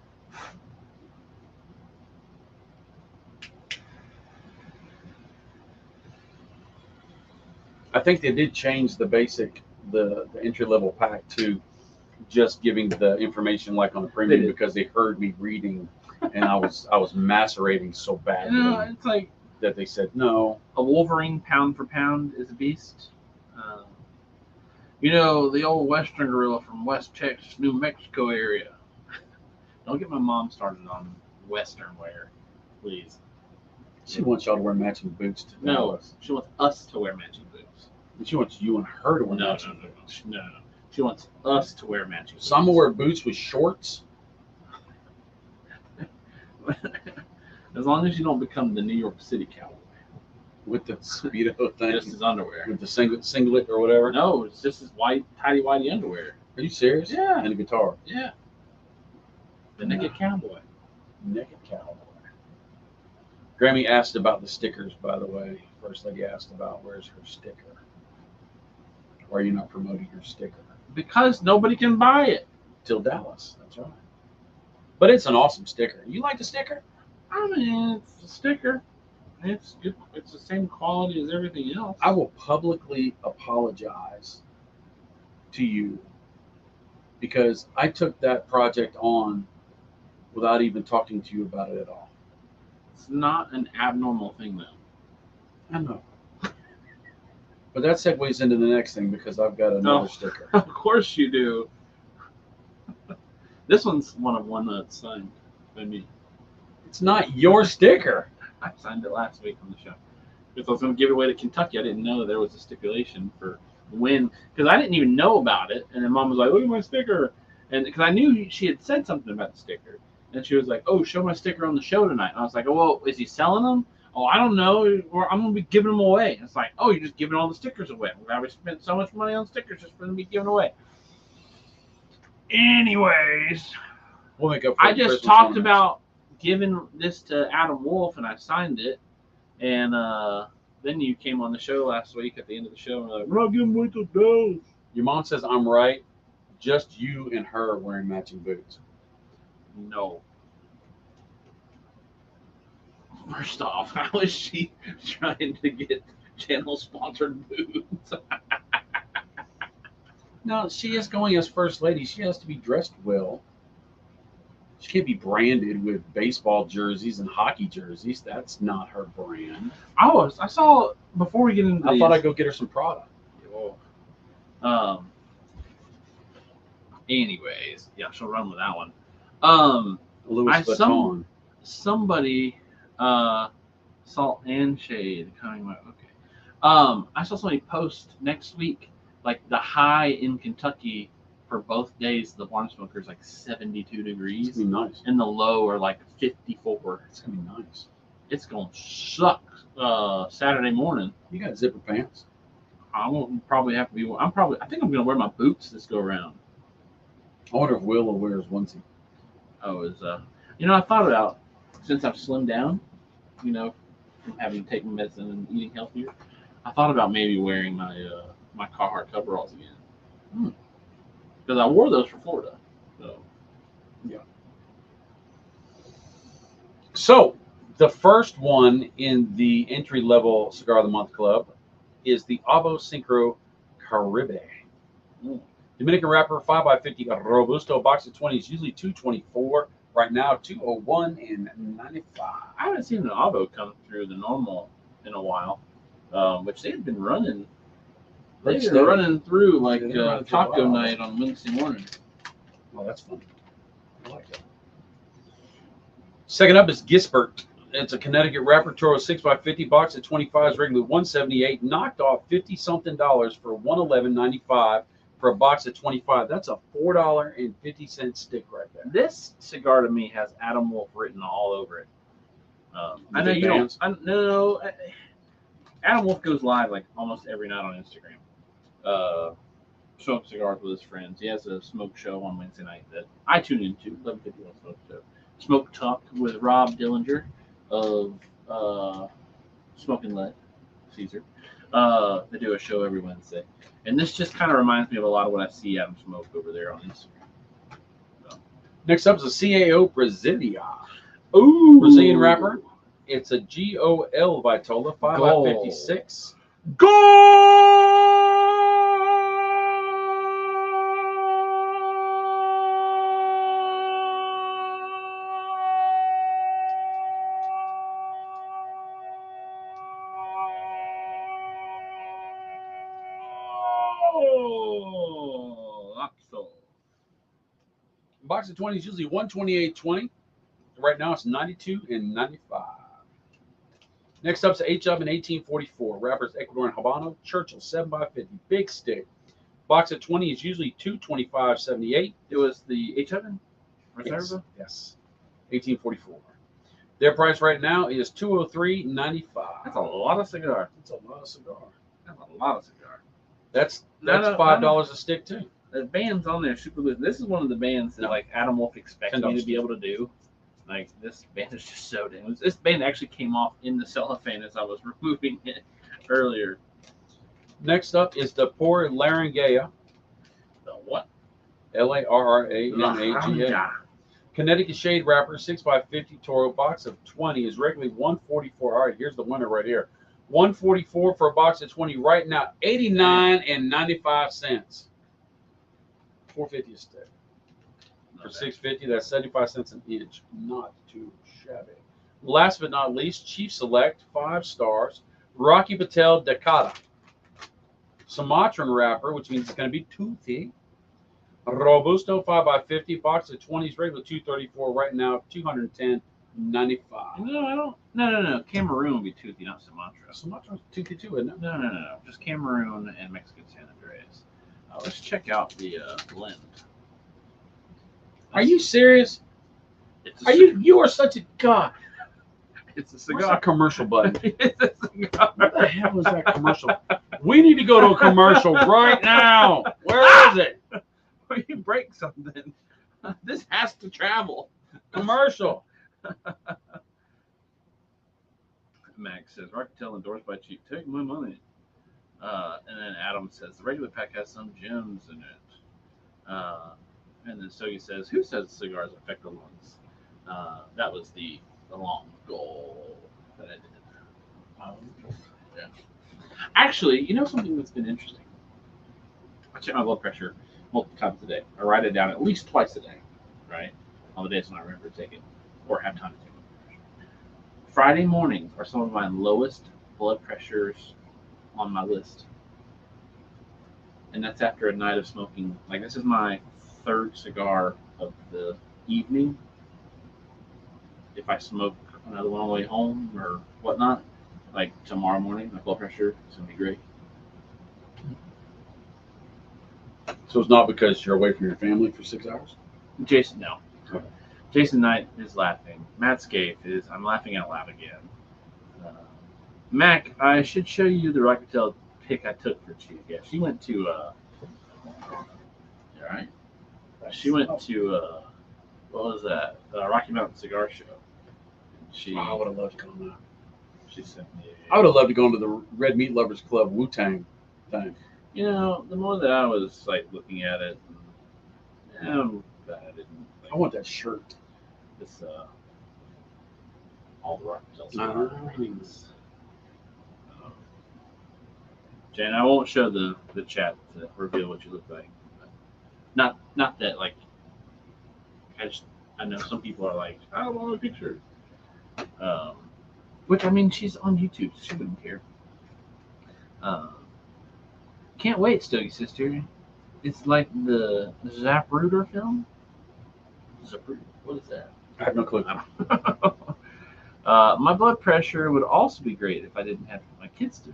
I think they did change the basic, the entry level pack to just giving the information like on the premium because they heard me reading, and I was macerating so badly It's like that they said no. a Wolverine pound for pound is a beast. The old Western gorilla from West Texas, New Mexico area. Don't get my mom started on Western wear, please. She wants y'all to wear matching boots to No, she wants us to wear matching boots. She wants you and her to wear No. matching boots. No. She wants us to wear matching boots. So I'm gonna wear boots with shorts. As long as you don't become the New York City cowboy. With the speedo thing. Just his underwear. With the singlet or whatever. No, it's just his white, tidy whitey underwear. Are you serious? Yeah. And a guitar. Yeah. The naked cowboy. Naked cowboy. Grammy asked about the stickers, by the way. First lady asked about where's her sticker. Why are you not promoting your sticker? Because nobody can buy it. Till Dallas. That's right. But it's an awesome sticker. You like the sticker? I mean, it's a sticker. It's good. It's the same quality as everything else. I will publicly apologize to you because I took that project on without even talking to you about it at all. It's not an abnormal thing, though. I know. But that segues into the next thing because I've got another sticker. Of course you do. This one's one that's signed by me. It's not your sticker. I signed it last week on the show because I was going to give it away to Kentucky. I didn't know there was a stipulation for when, because I didn't even know about it. And then Mom was like, "Look at my sticker," and because I knew she had said something about the sticker, and she was like, "Oh, show my sticker on the show tonight." And I was like, "Oh, well, is he selling them?" "Oh, I don't know, or I'm going to be giving them away." And it's like, "Oh, you're just giving all the stickers away. We spent so much money on stickers just for them to be given away." Anyways, We'll make up for I the just Christmas talked ornaments. about giving this to Adam Wolf, and I signed it. And then you came on the show last week at the end of the show, and we're not giving away till Dallas. Your mom says I'm right. Just you and her wearing matching boots. No. First off, how is she trying to get channel-sponsored boots? No, she is going as first lady. She has to be dressed well. She can't be branded with baseball jerseys and hockey jerseys. That's not her brand. I saw, before we get into I thought I'd go get her some product. Anyways, yeah, she'll run with that one. Louis Vuitton. Somebody, Salt and Shade coming my okay. I saw somebody post next week, like the high in Kentucky for both days. The barn smoker is like 72 degrees, It's gonna be nice. and the low are like 54. It's gonna be nice. It's gonna suck. Saturday morning. You got zipper pants. I won't probably have to be. I think I'm gonna wear my boots this go around. I wonder if Will will wear his onesie. I thought about, since I've slimmed down, from having taken medicine and eating healthier, I thought about maybe wearing my my Carhartt coveralls again. Because I wore those for Florida. So Yeah. So the first one in the entry-level Cigar of the Month Club is the Avo Synchro Caribe. Dominican wrapper, 5x50 Robusto, box of 20 is usually $224. Right now, $201.95. I haven't seen an Avo come through the normal in a while, which they had been running. They've been running through like taco night on Wednesday morning. Well, that's fun. I like that. Second up is Gisbert. It's a Connecticut wrapper, Toro 6x50, box of 25 is regularly $178, knocked off $50-something for $111.95 for a box of 25. That's a $4.50 stick right there. This cigar to me has Adam Wolf written all over it. I know you don't. No, Adam Wolf goes live like almost every night on Instagram. Smoke cigars with his friends. He has a smoke show on Wednesday night that I tune into. 11:51 Smoke Show. Smoke Talk with Rob Dillinger of Smoking Lead, Caesar. They do a show every Wednesday. And this just kind of reminds me of a lot of what I see Adam smoke over there on Instagram. So. Next up is a CAO Brasilia. Ooh. Brazilian wrapper. It's a GOL Vitola, 5x56. Box of 20 is usually $128.20. Right now it's $92.95. Next up's H-Up in 1844. Wrappers Ecuadorian Habano. Churchill 7x50. Big stick. Box of 20 is usually $225.78. It was the H7 Yes. Reserva. Yes. 1844. Their price right now is $203.95. That's a lot of cigar. That's a lot of cigar. That's a lot of cigar. That's No, $5 a stick too. The bands on there are super good. This is one of the bands that like Adam Wolf expects me to be able to do. Like this band is just so damn. This band actually came off in the cellophane as I was removing it earlier. Next up is the Por Laranjea. The what? Larranaga. Connecticut Shade Wrapper 6x50 Toro. Box of 20 is regularly $144. All right, here's the winner right here. $144 for a box of 20 right now. $89.95. $4.50 a stick. For $6.50, that's 75 cents an inch. Not too shabby. Last but not least, Chief Select 5 stars. Rocky Patel Decada. Sumatran wrapper, which means it's going to be toothy. Robusto 5x50. Box of 20 is regular $234 right now. $210.95. No, I don't. No. Cameroon would be toothy, not Sumatra. Sumatra's toothy too, isn't it? No. Just Cameroon and Mexican San Andreas. Let's check out the blend. Are you serious? Are You are such a god. It's a Where's cigar. that commercial button? It's a cigar. What the hell is that commercial? We need to go to a commercial right now. Where is it? When you break something, this has to travel. Commercial. Max says, Rocketel endorsed by Chief. Take my money. And then Adam says, the regular pack has some gems in it. And then Stogie says, who says cigars affect the lungs? That was the long goal that I did. Yeah. Actually, you know something that's been interesting? I check my blood pressure multiple times a day. I write it down at least twice a day, right? On the days when I remember to take it or have time to take blood pressure. Friday mornings are some of my lowest blood pressures on my list. And that's after a night of smoking. Like, this is my third cigar of the evening. If I smoke another one on the way home or whatnot, like tomorrow morning, my blood pressure is going to be great. So it's not because you're away from your family for 6 hours? Jason, no. Okay. Jason Knight is laughing. Matt Scaife is, I'm laughing out loud again. Mac, I should show you the Rocketel pick I took for Chief. Yeah, she went to, all right? She went to, what was that? The Rocky Mountain Cigar Show. I would have loved to go on that. She sent me I would have loved to go into the Red Meat Lovers Club Wu-Tang thing. You know, the more that I was like looking at it, I'm glad I didn't. Like, I want that shirt. this all the Rocketel Nice. Jan, I won't show the chat to reveal what you look like. Not that like I know some people are like, I don't want a picture. Which I mean, she's on YouTube, so she wouldn't care. Can't wait, Stogie Sister. It's like the Zapruder film. Zapruder, what is that? I have no clue. My blood pressure would also be great if I didn't have my kids do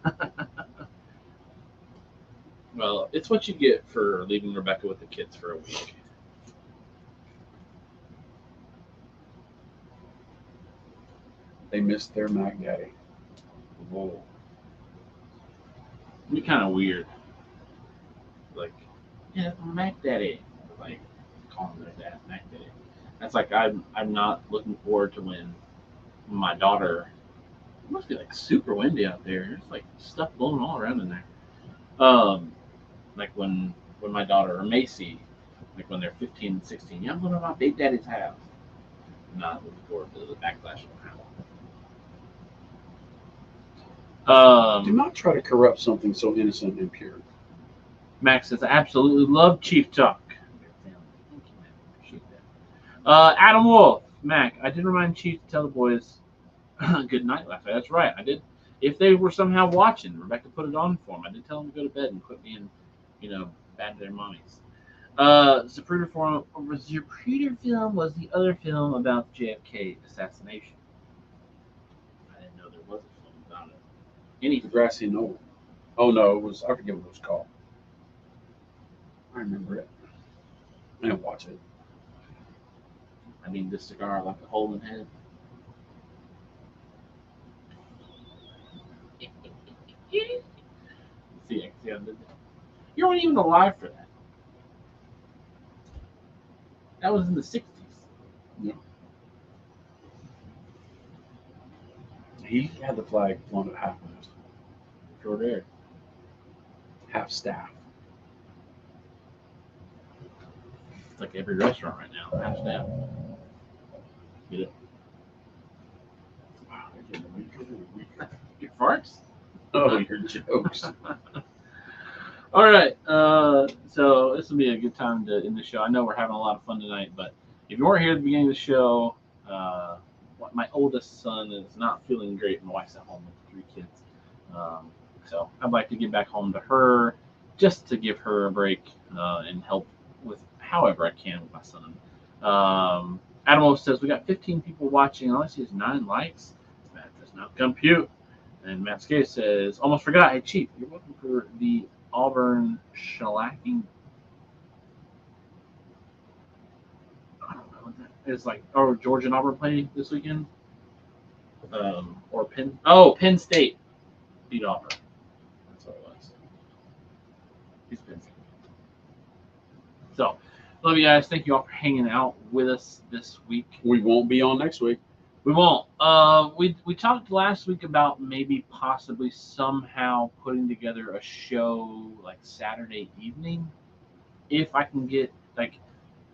it. Well, it's what you get for leaving Rebecca with the kids for a week. They missed their Mac Daddy. Whoa. It'd be kind of weird. Like, yeah, Mac Daddy. Like, calling their dad Mac Daddy. That's like, I'm not looking forward to when my daughter, it must be like super windy out there. There's like stuff blowing all around in there. Like when my daughter or Macy, like when they're 15 and 16, yeah, I'm going to my Big Daddy's house. I'm not looking forward to the backlash of Do not try to corrupt something so innocent and pure. Max says, I absolutely love Chief Talk. Thank you, man. Appreciate that. Adam Wolf, Mac, I did remind Chief to tell the boys good night last night. That's right. I did. If they were somehow watching, Rebecca put it on for them. I did tell them to go to bed and quit being, bad to their mommies. Zapruder film was the other film about the JFK assassination. I didn't know there was Any The grassy knoll. Oh no, it was, I forget what it was called. I remember it. I didn't watch it. I mean, this cigar like a hole in the head. See, I did that. You weren't even alive for that. That was in the 60s. No. He had the flag flown at half mast, Sure did. half staff. It's like every restaurant right now. Half staff. Get it? Wow, they're getting weaker and weaker. Your farts? Oh, your jokes. All right. So this will be a good time to end the show. I know we're having a lot of fun tonight, but if you weren't here at the beginning of the show, my oldest son is not feeling great. My wife's at home with 3 kids. So I'd like to get back home to her just to give her a break and help with however I can with my son. Adam says we got 15 people watching. All I see is 9 likes. That does not compute. And Matt Skate says, almost forgot. Hey, Chief, you're welcome for the Auburn shellacking. I don't know what that is. Like, oh, Georgia and Auburn playing this weekend? Or Penn State beat Auburn. That's what it was. He's Penn State. So, love you guys. Thank you all for hanging out with us this week. We won't be on next week. We won't. We talked last week about maybe possibly somehow putting together a show like Saturday evening, if I can get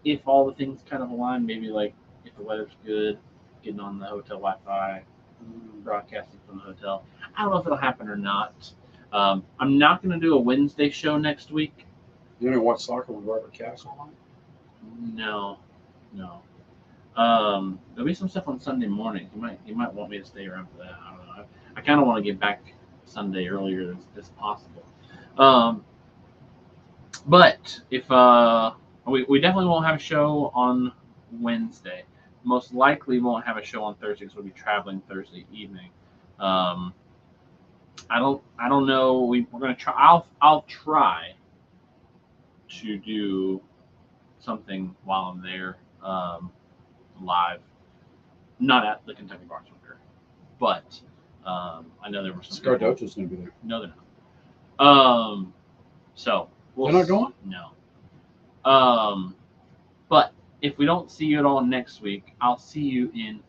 if all the things kind of align. Maybe like if the weather's good, getting on the hotel Wi-Fi, broadcasting from the hotel. I don't know if it'll happen or not. I'm not going to do a Wednesday show next week. You gonna watch soccer with Robert Castle on? No. There'll be some stuff on Sunday morning. He might want me to stay around for that. I don't know. I kind of want to get back Sunday earlier as possible. But if we definitely won't have a show on Wednesday. Most likely won't have a show on Thursday because we'll be traveling Thursday evening. I don't know. We're gonna try. I'll try to do something while I'm there. Live, not at the Kentucky Bar Swinker, but I know there were some. Scardocho's going to be there. No, they're not. So They're not going? No. But if we don't see you at all next week, I'll see you in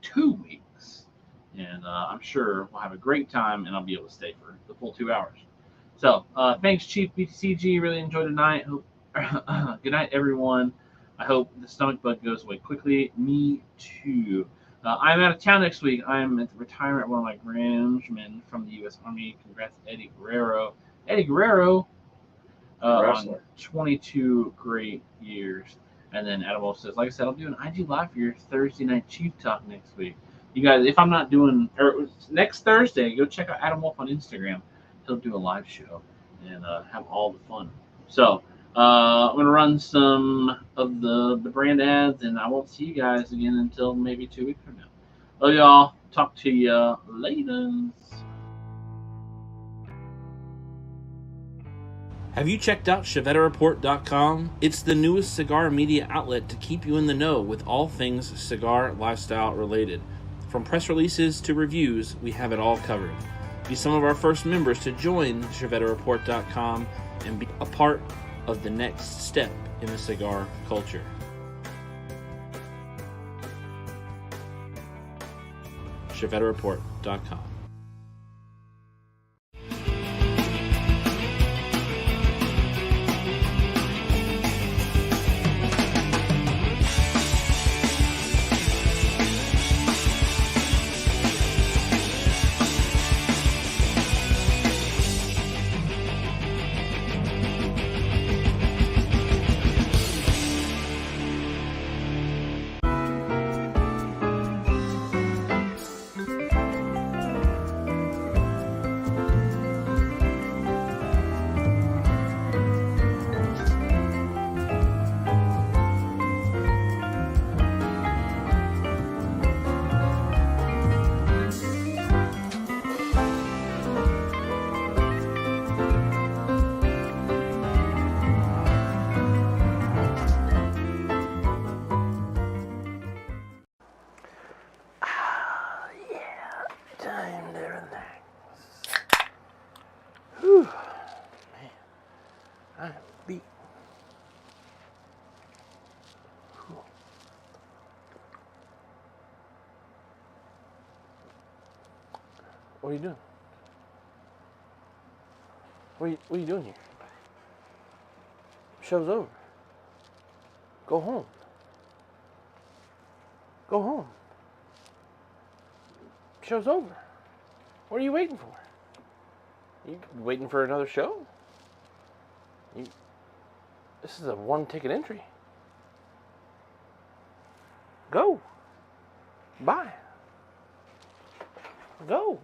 2 weeks, and I'm sure we'll have a great time, and I'll be able to stay for the full 2 hours. So thanks, Chief BTCG. Really enjoyed tonight. Hope good night, everyone. I hope the stomach bug goes away quickly. Me too. I'm out of town next week. I'm at the retirement of one of my groundsmen from the U.S. Army. Congrats to Eddie Guerrero. Eddie Guerrero on 22 great years. And then Adam Wolf says, like I said, I'll do an IG Live for your Thursday night Chief Talk next week. You guys, if I'm not doing, or next Thursday, go check out Adam Wolf on Instagram. He'll do a live show and have all the fun. So, I'm going to run some of the brand ads, and I won't see you guys again until maybe 2 weeks from now. Love y'all. Talk to you later. Have you checked out ChevetteReport.com? It's the newest cigar media outlet to keep you in the know with all things cigar lifestyle related. From press releases to reviews, we have it all covered. Be some of our first members to join ChevetteReport.com and be a part of the next step in the cigar culture. ChevetteReport.com. I am beat. What are you doing? What are you doing here? Show's over. Go home. Go home. Show's over. What are you waiting for? You waiting for another show? This is a one-ticket entry. Go. Bye. Go.